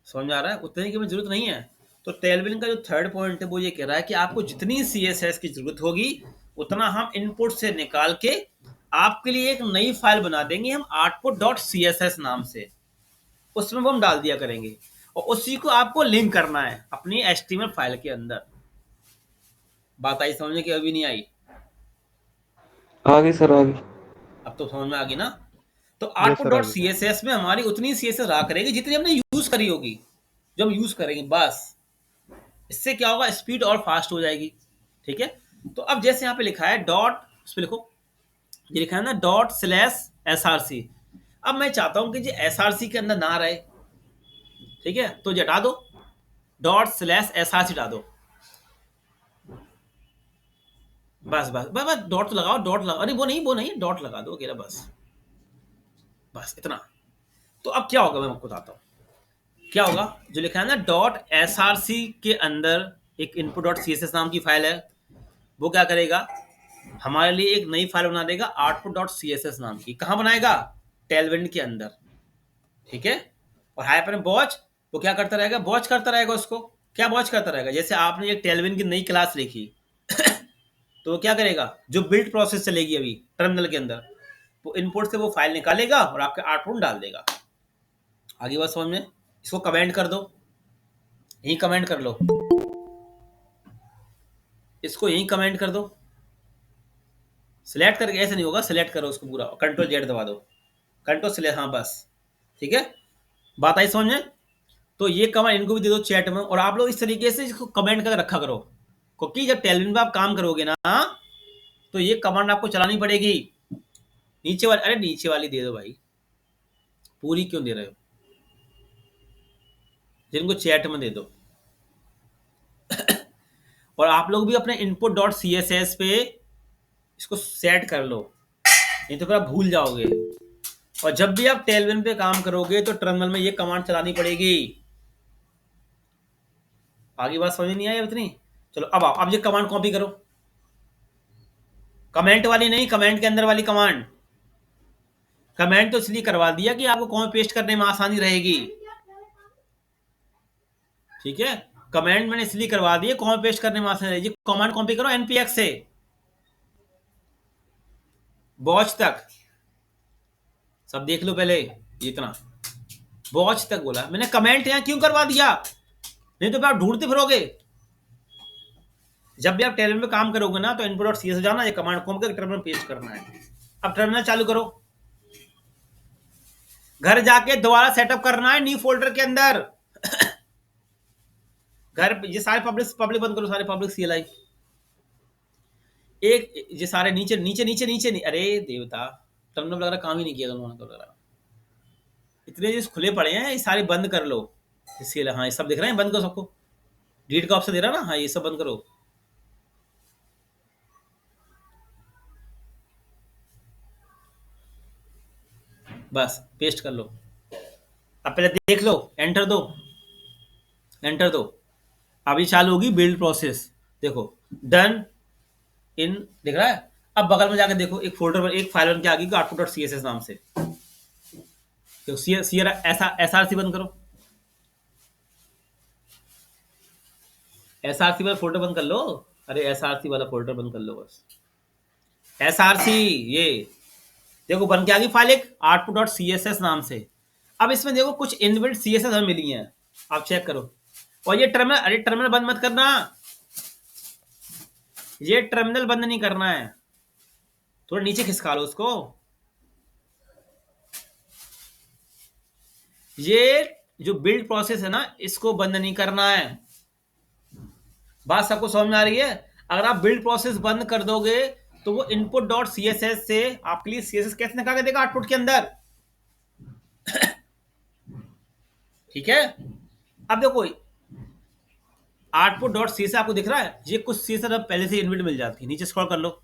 समझ में आ रहा है? उतने की हमें जरूरत नहीं है। तो टेलविन का जो थर्ड पॉइंट है वो ये कह रहा है कि आपको जितनी CSS की जरूरत होगी उतना हम इनपुट से निकाल के आपके लिए एक नई फाइल बना देंगे हम output.css नाम से, उसमें वो हम डाल दिया करेंगे और उसी को आपको लिंक करना है अपनी HTML फाइल के अंदर। बात आई समझ में कि अभी नहीं आई? आगे सर आगे। अब तो समझ में आ गई ना। तो Yes, sir, output.css में हमारी उतनी CSS रहा करेगी जितनी हमने यूज करी होगी, जो हम यूज करेंगे बस। इससे क्या होगा, स्पीड और फास्ट हो जाएगी। ठीक है, तो अब जैसे यहाँ पे लिखा है डॉट, उस पर लिखो, ये लिखा है ना डॉट स्लैश एसआरसी। अब मैं चाहता हूं कि जो एसआरसी के अंदर ना रहे, ठीक है, तो ये हटा दो, डॉट स्लैश एसआरसी हटा दो। बस बस बस बस, डॉट तो लगाओ, डॉट लगाओ, अरे वो नहीं, डॉट लगा दो अकेला, बस बस इतना। तो अब क्या होगा मैं आपको बताता हूँ क्या होगा। जो लिखा है ना डॉट एसआरसी के अंदर एक इनपुट डॉट सीएसएस नाम की फाइल है, वो क्या करेगा, हमारे लिए एक नई फाइल बना देगा आउटपुट डॉट सीएसएस नाम की। कहाँ बनाएगा, टेलविंड के अंदर। ठीक है, और हाइपर वॉच वो क्या करता रहेगा, वॉच करता रहेगा उसको। क्या वॉच करता रहेगा, जैसे आपने एक टेलविंड की नई क्लास लिखी तो वो क्या करेगा, जो बिल्ड प्रोसेस चलेगी अभी टर्मिनल के अंदर, वो इनपुट से वो फाइल निकालेगा और आपके आउटपुट डाल देगा। आगे बात समझ में, इसको कमेंट कर दो, यही कमेंट कर लो, इसको यही कमेंट कर दो, सिलेक्ट करके, ऐसे नहीं होगा, सिलेक्ट करो उसको पूरा, कंट्रोल जेड दबा दो, कंट्रोल सिलेक्ट, हाँ बस। ठीक है, बात आई समझ में। तो ये कमेंट इनको भी दे दो चैट में, और आप लोग इस तरीके से इसको कमेंट करके रखा करो, क्योंकि जब टेलविन पे आप काम करोगे ना, तो ये कमांड आपको चलानी पड़ेगी। नीचे वाली, अरे नीचे वाली दे दो भाई, पूरी क्यों दे रहे हो, जिनको चैट में दे दो। और आप लोग भी अपने input dot C S S पे इसको सेट कर लो, नहीं तो फिर आप भूल जाओगे। और जब भी आप टेलविन पे काम करोगे तो टर्मिनल में ये कमांड चलानी पड़ेगी। आगे बात समझ नहीं आई अब इतनी। चलो अब आओ, अब ये कमांड कॉपी करो, कमेंट वाली नहीं, कमेंट के अंदर वाली कमांड। कमेंट तो इसलिए करवा दिया कि आपको कॉपी पेस्ट करने में आसानी रहेगी। ठीक है, कमेंट मैंने इसलिए करवा दिया, कॉपी पेस्ट करने में आसानी रहेगी। कमांड कॉपी करो एनपीएक्स से वॉच तक, सब देख लो पहले, इतना वॉच तक बोला मैंने। कमेंट यहां क्यों करवा दिया, नहीं तो फिर आप ढूंढते फिरोगे। जब भी आप टेलविन में काम करोगे ना, तो इनपुट डॉट सी एस जाना, ये कमांड कॉम कर टर्मिनल पेस्ट करना है। अब टर्मिनल चालू करो, घर जाके दोबारा सेटअप करना है न्यू फोल्डर के अंदर। घर ये सारे पब्लिक पब्लिक बंद करो, सारे पब्लिक सीएलआई, एक ये सारे नीचे नीचे नीचे नीचे नहीं, अरे देवता, टर्मिनल वगैरह काम ही नहीं किया उन्होंने तो, इतने जो खुले पड़े हैं ये सारे बंद कर लो। इसके लिए हाँ, ये सब दिख रहे हैं, बंद करो सबको, डिलीट का ऑप्शन दे रहा ना, हाँ ये सब बंद करो। बस पेस्ट कर लो। अब पहले देख लो, एंटर दो, एंटर दो। अभी चालू होगी बिल्ड प्रोसेस, देखो डन इन दिख रहा है। अब बगल में जाकर देखो, एक फोल्डर पर एक फाइल बन के आ गई output dot C S S नाम से। तो एस आर सी बंद करो, एस आर सी वाला फोल्डर बंद कर लो, अरे एस आर सी वाला फोल्डर बंद कर लो बस। एस आर सी ये देखो बन के आ गई फाइल एक output dot C S S नाम से। अब इसमें देखो कुछ इनबिल्ट सी एस एस हमें मिली हैं, आप चेक करो। और ये टर्मिनल, अरे टर्मिनल बंद मत करना, ये टर्मिनल बंद नहीं करना है, थोड़ा नीचे खिसका लो उसको। ये जो बिल्ड प्रोसेस है ना, इसको बंद नहीं करना है। बात सबको समझ में आ रही है। अगर आप बिल्ड प्रोसेस बंद कर दोगे तो वो input dot C S S से आपके लिए सी एस एस कैसे निकाल के देगा आउटपुट के अंदर। ठीक है, अब देखो आउटपुट डॉट सी एस आपको दिख रहा है, ये कुछ सी एस एस पहले से इनबिल्ट मिल जाती है, नीचे स्क्रॉल कर लो,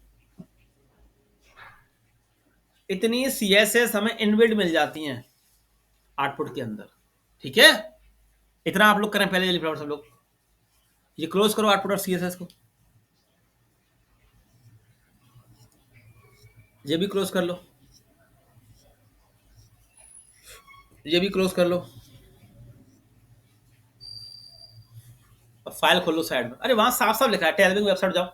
इतनी सी एस एस हमें इनबिल्ट मिल जाती हैं आउटपुट के अंदर। ठीक है, इतना आप लोग करें पहले, सब लोग ये क्लोज करो output dot C S S को, ये भी क्लोज कर लो, ये भी क्लोज कर लो। अब फाइल खोल लो साइड में, अरे वहां साफ साफ लिखा है, टेलविन वेबसाइट जाओ,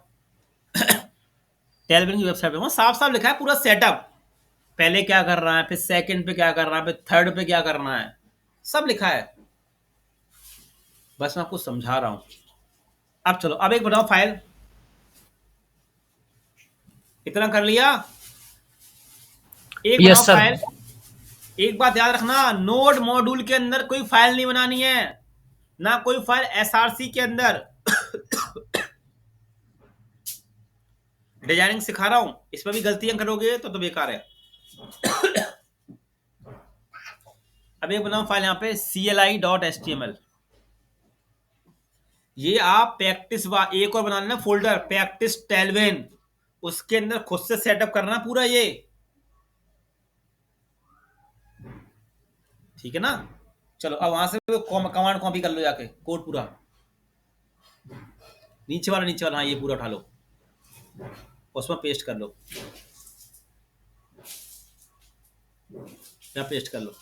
टेलविन की वेबसाइट पे वहां साफ साफ लिखा है पूरा सेटअप, पहले क्या कर रहा है, फिर सेकंड पे क्या कर रहा है, फिर थर्ड पे क्या करना है, सब लिखा है। बस मैं आपको समझा रहा हूं। अब चलो, अब एक बताओ फाइल, इतना कर लिया, एक यस बताओ सर। फाइल। एक बात याद रखना, नोड मॉड्यूल के अंदर कोई फाइल नहीं बनानी है, ना कोई फाइल एसआरसी के अंदर। डिजाइनिंग सिखा रहा हूं, इसमें भी गलतियां करोगे तो बेकार है। अब एक बनाओ फाइल यहाँ पे cli.html। ये आप प्रैक्टिस एक और बना लेना फोल्डर प्रैक्टिस 12, उसके अंदर खुद से सेटअप करना पूरा ये, ठीक है ना। चलो अब वहां से कमांड कॉपी कर लो जाके, कोड पूरा नीचे वाला, हाँ ये पूरा उठा लो, उसमें पेस्ट कर लो, या पेस्ट कर लो।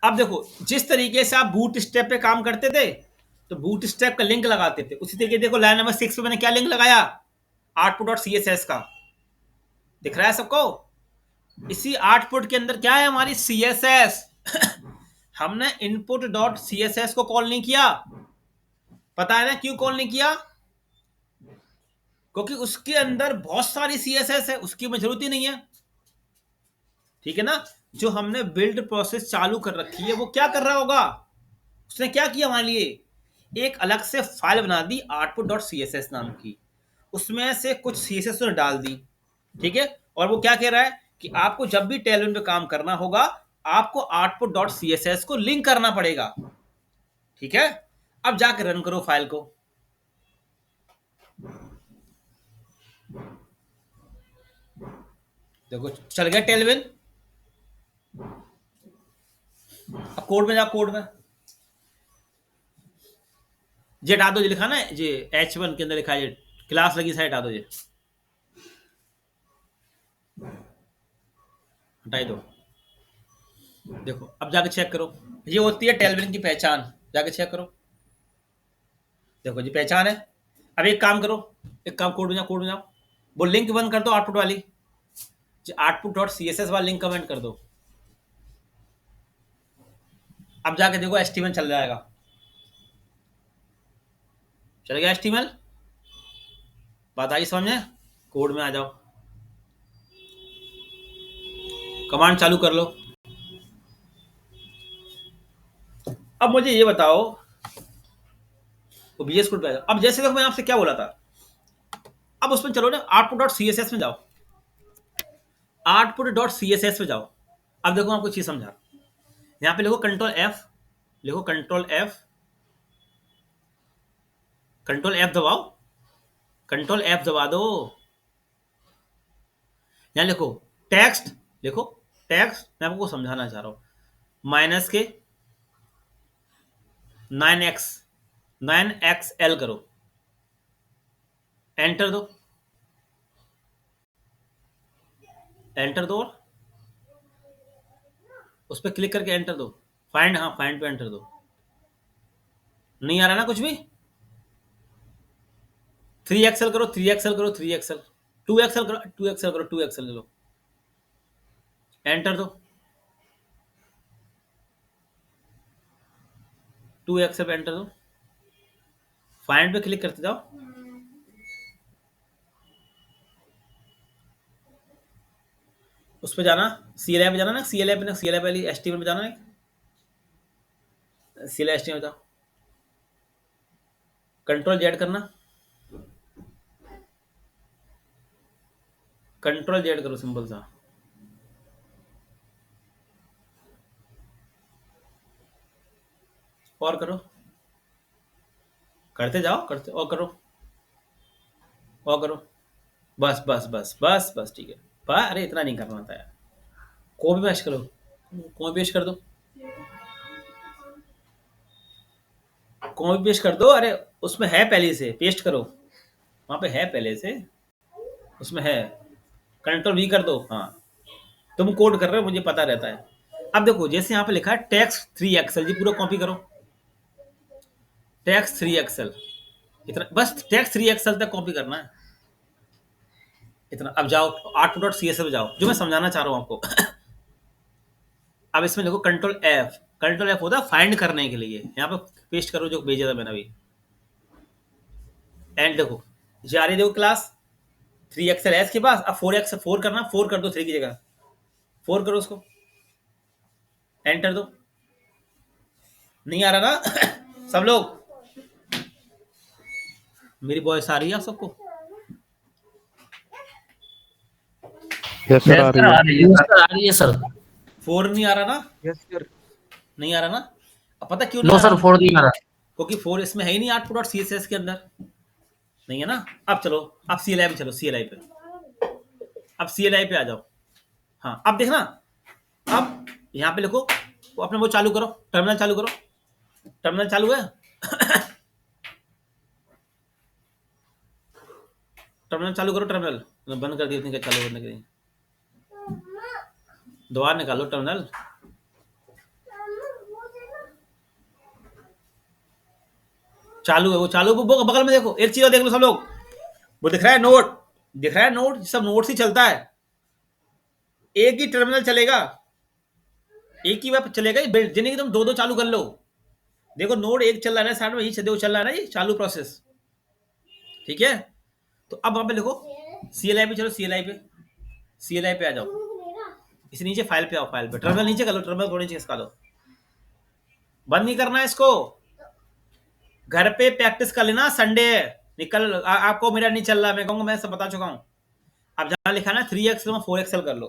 अब देखो जिस तरीके से आप बूट स्टेप पे काम करते थे, तो बूट स्टेप का लिंक लगाते थे, उसी तरीके देखो लाइन नंबर 6 पे मैंने क्या लिंक लगाया, output.css का, दिख रहा है सबको। इसी आउटपुट के अंदर क्या है हमारी CSS। हमने input.css को कॉल नहीं किया, पता है ना क्यों कॉल नहीं किया, क्योंकि उसके अंदर बहुत सारी CSS है, उसकी हमें जरूरत ही नहीं है, ठीक है ना। जो हमने बिल्ड प्रोसेस चालू कर रखी है वो क्या कर रहा होगा, उसने क्या किया हमारे लिए, एक अलग से फाइल बना दी output.css नाम की, उसमें से कुछ CSS उसने डाल दी, ठीक है। और वो क्या कह रहा है कि आपको जब भी टेलविन पे काम करना होगा आपको output.css को लिंक करना पड़ेगा, ठीक है। अब जाकर रन करो फाइल को, देखो चल गया टेलविन। अब कोड में जाओ, कोड में जे हटा दो, जो लिखा ना जे H1 के अंदर लिखा है क्लास लगी साइड, हटा दो, ये हटाई दो। देखो अब जाके चेक करो, ये होती है टेलविन की पहचान, जाके चेक करो, देखो जी पहचान है। अब एक काम करो, एक काम कोड में जाओ, कोड में जाओ, वो लिंक बंद कर दो आउटपुट वाली, output.css वाला लिंक कमेंट कर दो। अब जाके देखो HTML चल जाएगा, चल गया HTML, बात आई समझ में। कोड में आ जाओ, कमांड चालू कर लो। अब मुझे ये बताओ, तो VS कोड पे आ जाओ। अब जैसे देखो मैं आपसे क्या बोला था, अब उसमें चलो ना output.css में जाओ, output.css में जाओ। अब देखो आपको चीज समझा, यहाँ पे लिखो Ctrl+F, लिखो Ctrl+F, Ctrl+F दबाओ, Ctrl+F दबा दो, यहाँ लिखो टेक्स्ट, लिखो टेक्स्ट, मैं आपको समझाना चाह रहा हूं, माइनस के 9XL करो, एंटर दो, एंटर दो, उस पर क्लिक करके एंटर दो, फाइंड, हाँ फाइंड पे एंटर दो, नहीं आ रहा ना कुछ भी, 3XL करो, 3XL करो, 3XL, 2XL करो, 2XL करो, 2XL लो, एंटर दो, 2XL पे एंटर दो, फाइंड पे क्लिक करते जाओ, उस पे जाना, CLI पे जाना ना, CLI पे ना, CLI पे HTML पे जाना है, CLI HTML जाओ, Ctrl+Z करना, Ctrl+Z करो सिंपल सा, और करो, करते जाओ, करते और करो, और करो, बस बस बस बस बस ठीक है, अरे इतना नहीं करना था यार, कॉपी पेस्ट करो, कॉपी पेस्ट कर दो, कॉपी पेस्ट कर दो, अरे उसमें है पहले से, पेस्ट करो, वहां पे है पहले से, उसमें है, Ctrl+V कर दो, हाँ तुम कोड कर रहे हो मुझे पता रहता है। अब देखो जैसे यहाँ पे लिखा है टेक्स्ट 3XL, जी पूरा कॉपी करो, टेक्स्ट 3XL, इतना बस, टेक्स्ट 3XL तक कॉपी करना है, इतना। अब जाओ output.css पे जाओ, जो मैं समझाना चाह रहा हूँ आपको। अब इसमें देखो Ctrl+F, Ctrl+F होता है फाइंड करने के लिए, यहाँ पे पेस्ट करो जो भेजा था मैंने अभी, एंड देखो जा रही, देखो क्लास 3XL है इसके पास, अब 4 करना, 4 कर दो 3 की जगह, 4 करो उसको, एंटर दो, नहीं आ रहा ना। सब लोग, मेरी वॉइस आ रही है आप सबको, यस सर आ यस सर रही आ है। रही है सर, आ रही है सर। 4 नहीं आ रहा ना? Yes sir. नहीं आ रहा ना? अब पता क्यों नहीं नो आ सर, रहा? 4 नहीं आ रहा। क्योंकि 4 इसमें है ही नहीं, आउटपुट डॉट सीएसएस के अंदर नहीं है ना। अब चलो, अब सीएलआई पे चलो, सीएलआई पे, अब सीएलआई पे आ जाओ। हाँ, अब देखना, अब यहाँ पे लिखो, वो अपने वो चालू करो, टर्मिनल चालू करो। टर्मिनल चालू है? टर्मिनल चालू करो, टर्मिनल बंद कर दिया उसने, क्या चालू करने के लिए दोबारा निकालो टर्मिनल। चालू है, वो चालू, वो बगल में देखो, एक चीज और देख लो सब लोग, वो दिख रहा है नोट, दिख रहा है नोट, सब नोट से चलता है, एक ही टर्मिनल चलेगा, एक ही बार चलेगा, जिन्हें कि तुम दो दो चालू कर लो। देखो नोड एक चल रहा है साइड में, यही दो चल रहा है ना, ये चालू प्रोसेस, ठीक है। तो अब वहां पे लिखो सीएलआई पे, चलो सीएलआई पे, सीएलआई पे आ जाओ, इस नीचे फाइल पे आओ, फाइल पे टर्मिनल नीचे कर लो, टर्मिनल थोड़ी नीचे खिसका लो, बंद नहीं करना है इसको, घर पे प्रैक्टिस कर लेना, संडे है, निकल आपको मेरा नहीं चल रहा, मैं कहूंगा मैं सब बता चुका हूं। अब जहां लिखा ना 3 एक्सएल में 4 एक्सएल कर लो।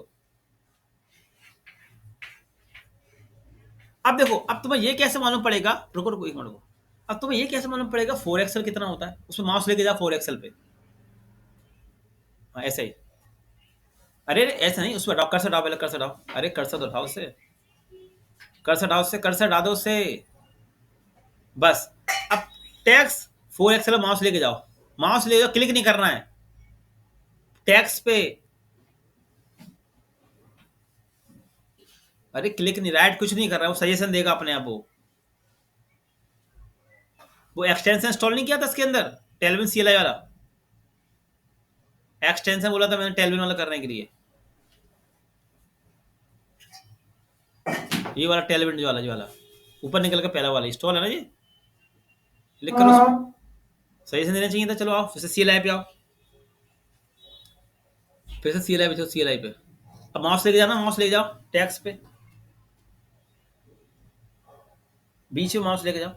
अब देखो, अब तुम्हें ये कैसे मालूम पड़ेगा, रुको रुको एक मिनट रुको, अब तुम्हें ये कैसे मालूम पड़ेगा 4 एक्सएल कितना होता है, उसमें माउस लेके जाओ 4 एक्सएल पे, हाँ ऐसे ही, अरे ऐसा नहीं, उसमें डाउ, कर्सर डाउ, पहले कर्सर डाउ, अरे कर्सर तो उठाओ उससे, कर्सर डाउ उससे, कर्सर डाल दो उससे, बस। अब टैक्स 4 एक्सएल माउस लेके जाओ, माउस ले जाओ, क्लिक नहीं करना है टैक्स पे, अरे क्लिक नहीं, राइट कुछ नहीं कर रहा है, वो सजेशन देगा अपने आप। वो एक्सटेंशन इंस्टॉल नहीं किया था इसके अंदर, टेलविन सीएलआई वाला एक्सटेंशन बोला था मैंने टेलविन वाला करने के लिए, ये वाला टेलविन जो वाला ऊपर निकल कर पहला वाला इंस्टॉल है ना, ये क्लिक करो उसमें, सजेशन देना चाहिए था। चलो आओ फिर से सीएलआई पे आओ, फिर से सीएलआई पे चलो, सीएलआई पे अब माउस लेके जाना, माउस ले जाओ टैक्स पे, बीच में माउस लेके जाओ,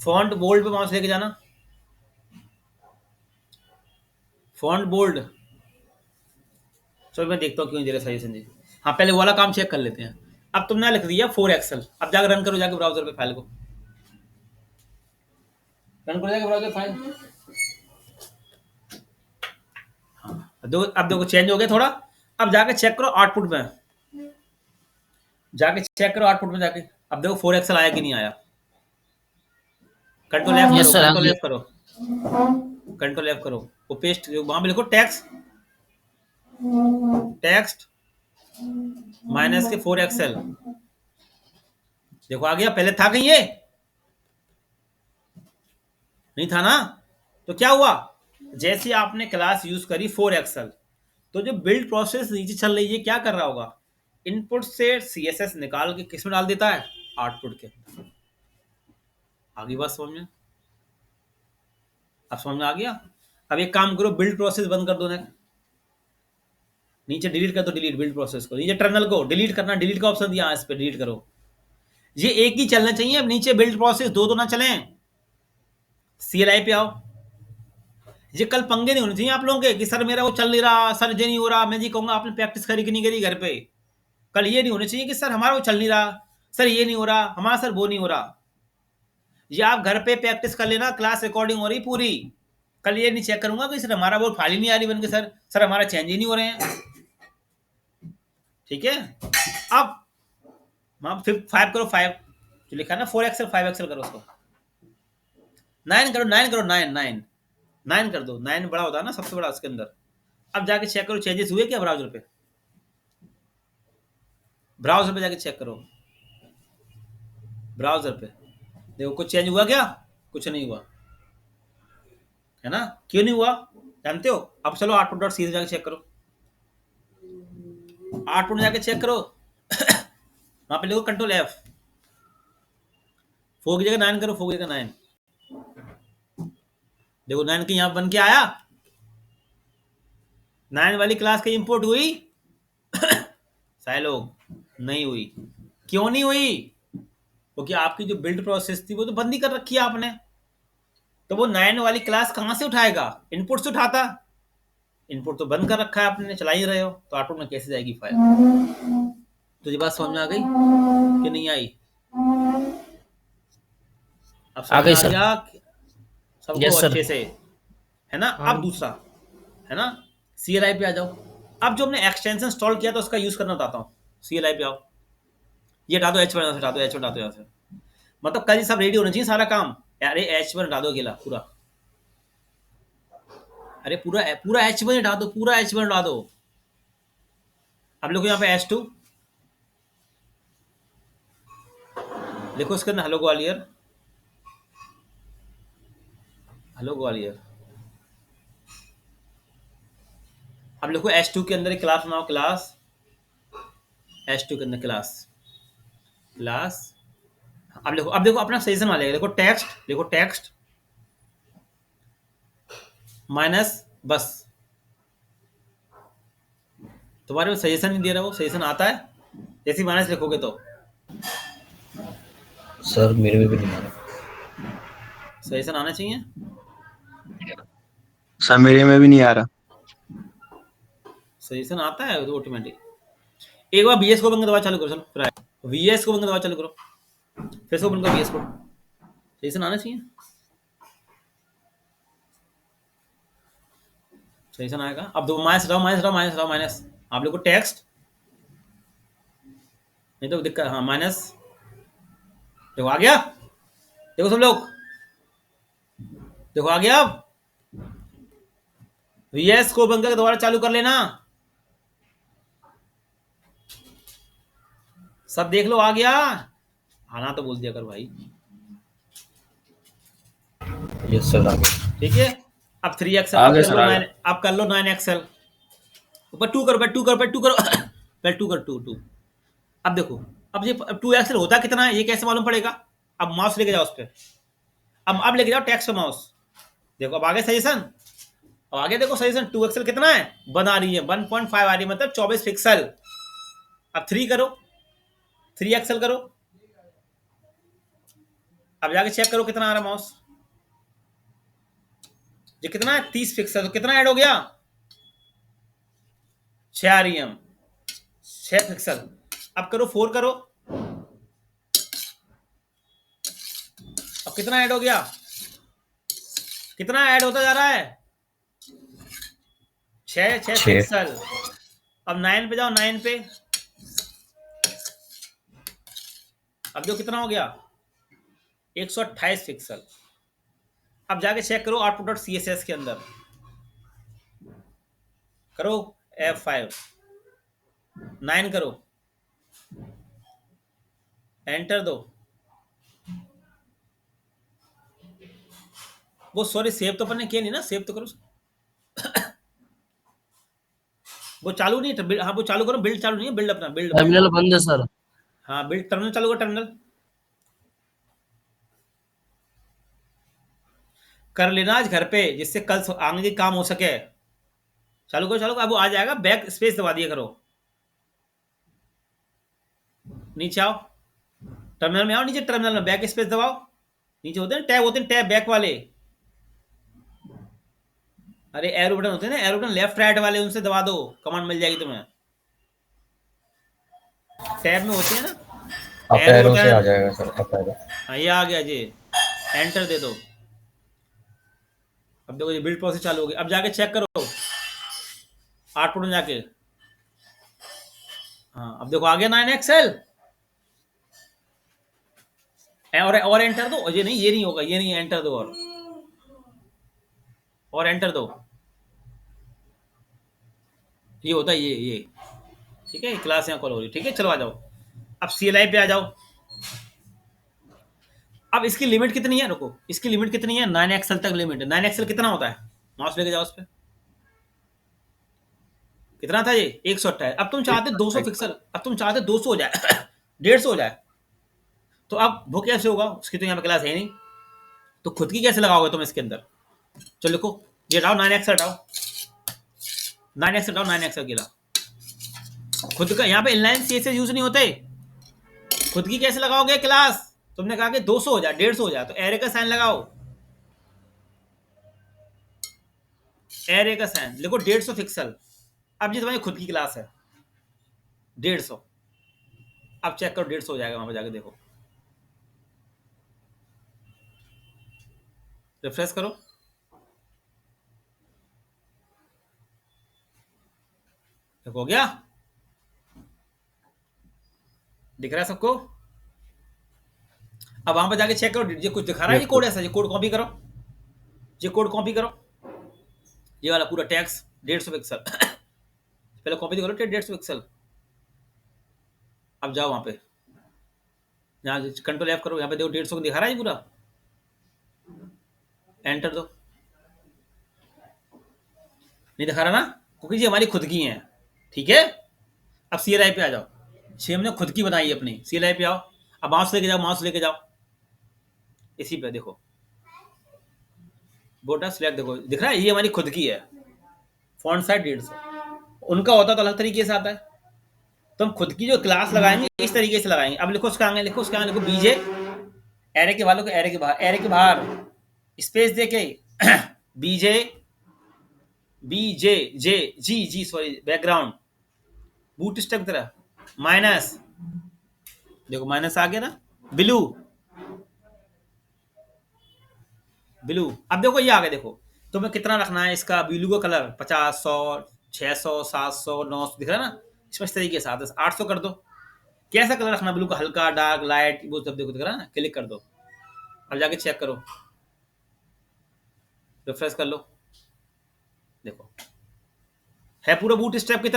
फॉन्ट बोल्ड पे माउस लेके जाना, फॉन्ट बोल्ड, चलो मैं देखता हूँ क्यों नहीं दे रहा सजेशन जी। हाँ पहले वो वाला काम चेक कर लेते हैं। अब तुमने लिख दिया 4 एक्सएल, अब जाकर रन करो, जाके ब्राउजर पे फाइल को रन करो, जाके ब्राउजर फाइल। हाँ अब देखो चेंज हो गया थोड़ा, अब जाके चेक करो आउटपुट में, जाके चेक करो आउटपुट में जाके, अब देखो 4 एक्सएल आया कि नहीं आया, कंट्रोल एफ करो, यस सर आ कंट्रोल गया। एफ करो, कंट्रोल एफ करो, वो पेस्ट वहां पे लिखो टैक्स, टेक्स्ट माइनस के 4 एक्सएल, देखो आ गया, पहले था कहीं ये नहीं था ना, तो क्या हुआ, जैसे आपने क्लास यूज करी 4 एक्सएल, तो जो बिल्ड प्रोसेस नीचे चल रही है क्या कर रहा होगा, इनपुट से सीएसएस निकाल के किस में डाल देता है, आउटपुट के। आगे बात समझ में, अब समझ में आ गया। अब एक काम करो, बिल्ड प्रोसेस बंद कर दो ना, नीचे डिलीट कर दो, डिलीट बिल्ड प्रोसेस को, नीचे टर्मिनल को डिलीट करना, डिलीट का ऑप्शन दिया इस पे, डिलीट करो, ये एक ही चलना चाहिए, अब नीचे बिल्ड प्रोसेस दो दो ना चलें। सीएलआई पे आओ, ये कल पंगे नहीं होने चाहिए आप लोगों के कि सर मेरा वो चल नहीं रहा, सर ये नहीं हो रहा, मैं जी कहूंगा आपने प्रैक्टिस करी कि नहीं करी घर पे, कल ये नहीं होने चाहिए कि सर हमारा वो चल नहीं रहा, सर ये नहीं हो रहा हमारा, सर वो नहीं हो रहा। ये आप घर पे प्रैक्टिस कर लेना, क्लास रिकॉर्डिंग हो रही पूरी, कल ये नहीं चेक करूंगा कि सर हमारा वो फाइल ही नहीं आ रही बन के, सर हमारा चेंज ही नहीं हो रहे हैं, ठीक है। अब फिर 5 करो, 5 जो लिखा है ना 4 एक्सएल, 5 एक्सएल करो उसको, 9 करो, 9 करो, 9 9 9 कर दो, 9 बड़ा होता है ना सबसे बड़ा उसके अंदर। अब जाके चेक करो चेंजेस हुए क्या, ब्राउजर पे, ब्राउजर पे जाके चेक करो, ब्राउजर पे देखो कुछ चेंज हुआ क्या, कुछ नहीं हुआ है ना, क्यों नहीं हुआ जानते हो। अब चलो आउटपुट डॉट सी जाके चेक करो, आउटपुट जाके चेक करो वहां पे लिखो कंट्रोल एफ, 4 की जगह 9 करो, 4 की जगह 9, देखो 9 की यहां बन के आया, 9 वाली क्लास की इंपोर्ट हुई सारे लोग, नहीं हुई, क्यों नहीं हुई, क्योंकि आपकी जो बिल्ड प्रोसेस थी वो तो बंद ही कर रखी है आपने, तो वो 9 वाली क्लास कहां से उठाएगा, इनपुट से उठाता, इनपुट तो बंद कर रखा है आपने, चला ही रहे हो, तो आउटपुट में कैसे जाएगी फाइल? तुझे बात समझ में आ गई कि नहीं आई? अब आ समझ गई में आ सर। गया सबको यस सर। अच्छे से, है ना? अब दूसरा है ना, CLI पे आ जाओ। अब जो हमने एक्सटेंशन इंस्टॉल किया था उसका यूज करना बताता हूँ। CLI पे आओ, ये हटा दो, H1 हटा दो, H1 हटा दो यहाँ से। मतलब कल ये सब रेडी होना चाहिए सारा काम। अरे H1 हटा दो अकेला पूरा, अरे पूरा पूरा H1 हटा दो, पूरा H1 हटा दो। अब लिखो यहाँ पे H2, लिखो इसके अंदर हेलो ग्वालियर, हेलो ग्वालियर। अब लिखो H2 के अंदर एक क्लास बनाओ, क्लास H2 के अंदर क्लास, क्लास। अब लिखो, अब देखो अपना सजेशन आ जाएगा। देखो टेक्स्ट, देखो टेक्स्ट माइनस बस। तुम्हारे में सजेशन नहीं दे रहा, वो सजेशन आता है जैसे ही माइनस लिखोगे तो। सर मेरे में भी नहीं आ रहा। सजेशन आना चाहिए। सर मेरे में भी नहीं आ रहा। सजेशन आता है तो ऑटोमेटिक। एक बार VS को बंद दबा चालू करो, चलो फिर VS को बंद दबा चालू करो, फिर से ओपन करो VS को, सजेशन आना चाहिए। सजेशन आएगा। अब दो माइनस हटाओ, माइनस हटाओ, माइनस हटाओ, माइनस। आप लोग को टेक्स्ट नहीं तो दिक्कत, हाँ माइनस। देखो आ गया, देखो सब लोग, देखो आ गया। अब VS को बंद करके दोबारा चालू कर लेना, सब देख लो आ गया। आना तो बोल दिया कर भाई। यस सर आ गया। ठीक है। अब 3 एक्सएल आ अब गया कर सर, लो आ 9, गया। अब कर लो 9 एक्सएल। ऊपर 2 करो, पहले 2 करो, पहले 2 करो, पहले 2 कर 2 2। अब देखो, अब ये 2 एक्सएल होता कितना है ये कैसे मालूम पड़ेगा? अब माउस लेके जाओ उस पर, अब लेके जाओ टेक्स्ट पे माउस। देखो अब आगे सजेशन, अब आगे देखो सजेशन 2 एक्सएल कितना है, 1 आ रही है, 1.5 आ रही है, मतलब 24 पिक्सल। अब 3 करो, 3 एक्सएल करो, अब जाके चेक करो कितना आ रहा है माउस। ये कितना है, 30 पिक्सल। तो कितना ऐड हो गया, 6 आ रही है, 6 पिक्सल। अब करो 4 करो, अब कितना ऐड हो गया, कितना ऐड होता जा रहा है, 6 6। पिक्सल। अब 9 पे जाओ, 9 पे, अब जो कितना हो गया, 128 पिक्सल। अब जाके चेक करो output.css के अंदर, करो F5, 9 करो, एंटर दो। वो सॉरी सेव तो अपन ने किया नहीं ना, सेव तो करो। वो चालू नहीं है, हाँ वो चालू करो, बिल्ड चालू नहीं है, बिल्ड अपना बिल्ड। टर्मिनल बंद है सर। हाँ बिल्ड, टर्मिनल चालू करो, टर्मिनल कर लेना आज घर पे, जिससे कल आगे काम हो सके। चालू करो, चालू करो। अब वो आ जाएगा, बैक स्पेस दबा दिया करो, नीचे आओ, टर्मिनल में आओ, नीचे टर्मिनल में बैक स्पेस दबाओ, नीचे होते हैं टैब, होते हैं टैब बैक वाले। अरे एरो बटन होते हैं ना, एरो बटन लेफ्ट राइट वाले, उनसे दबा दो, कमांड मिल जाएगी तुम्हें। टैब में होते हैं ना अप एरो एरो से आ बटन। जाएगा सर, अप एरो। हाँ ये आ गया जी, एंटर दे दो। अब देखो ये बिल्ड प्रोसेस चालू हो गई। अब जाके चेक करो आउटपुट में जाके, हाँ अब देखो आ गया 9 एक्सएल। और एंटर दो, ये नहीं, ये नहीं होगा, ये नहीं, एंटर दो, और एंटर दो, ये होता है ये। ठीक है, क्लास यहाँ कॉल हो रही है। ठीक है, चलो आ जाओ, अब CLI पे आ जाओ। अब इसकी लिमिट कितनी है, रुको, इसकी लिमिट कितनी है, 9 एक्सएल तक लिमिट है। 9 एक्सएल कितना होता है, माउस लेके जाओ उस पर, कितना था ये, 128। अब तुम चाहते 200 पिक्सल, अब तुम चाहते 200 हो जाए, 150 हो जाए, तो अब वो कैसे होगा, उसकी तो यहाँ पे क्लास है नहीं, तो खुद की कैसे लगाओगे तुम इसके अंदर। चलो लिखो, ये हटाओ 9 एक्सएल हटाओ, 9 एक्सएल हटाओ, 9 एक्सएल गिला। खुद का यहाँ पे इनलाइन CSS यूज नहीं होते, खुद की कैसे लगाओगे क्लास। तुमने कहा कि 200 हो जाए, 150 हो जाए, तो एरे का साइन लगाओ। एरे का साइन लिखो 150 पिक्सल। अब ये तुम्हारी खुद की क्लास है 150। अब चेक करो 150 हो जाएगा, वहां पर जाके देखो, रिफ्रेश करो, देखो हो गया, दिख रहा है सबको। अब वहां पर जाके चेक करो, ये कुछ दिखा रहा है, ये Yes, कोड ऐसा, ये कोड कॉपी करो, ये कोड कॉपी करो, ये वाला पूरा टेक्स्ट 150 पिक्सल पहले कॉपी तो करो 150 पिक्सल। अब जाओ वहां पे, यहाँ कंट्रोल F करो, यहाँ पे देखो 150 को दिखा रहा है ये पूरा, एंटर दो, नहीं दिखा रहा ना, क्योंकि ये हमारी खुद की है, ठीक है। अब CLI पे आ जाओ, छह हमने खुद की बनाई है अपनी, CLI पे आओ, अब माउस लेके जाओ, माउस लेके जाओ इसी पे, देखो बोटा सिलेक्ट, देखो दिख रहा है, ये हमारी खुद की है, फॉन्ट साइज 150, उनका होता तो अलग तरीके से आता है। तो हम खुद की जो क्लास लगाएंगे इस तरीके से लगाएंगे। अब लिखो उसका आगे, लिखो उसका आगे, लिखो बीजे, एरे के वालों को एरे के बाहर, एरे के बाहर स्पेस देके बीजे, बीजे जे जी जी सॉरी बैकग्राउंड बूट स्टेप तरह माइनस, देखो माइनस आ गया ना, ब्लू, ब्लू। अब देखो ये आ गया, देखो तुम्हें कितना रखना है इसका ब्लू का कलर, 50, 100, 600, 700, 900, दिख रहा है ना, इस तरीके से 800 कर दो। कैसा कलर रखना ब्लू का, हल्का, डार्क, लाइट, वो सब देखो, दिख रहा है ना, क्लिक कर दो। अब जाके चेक करो, रिफ्रेश कर लो, देखो है पूरा बूट स्ट्रैप की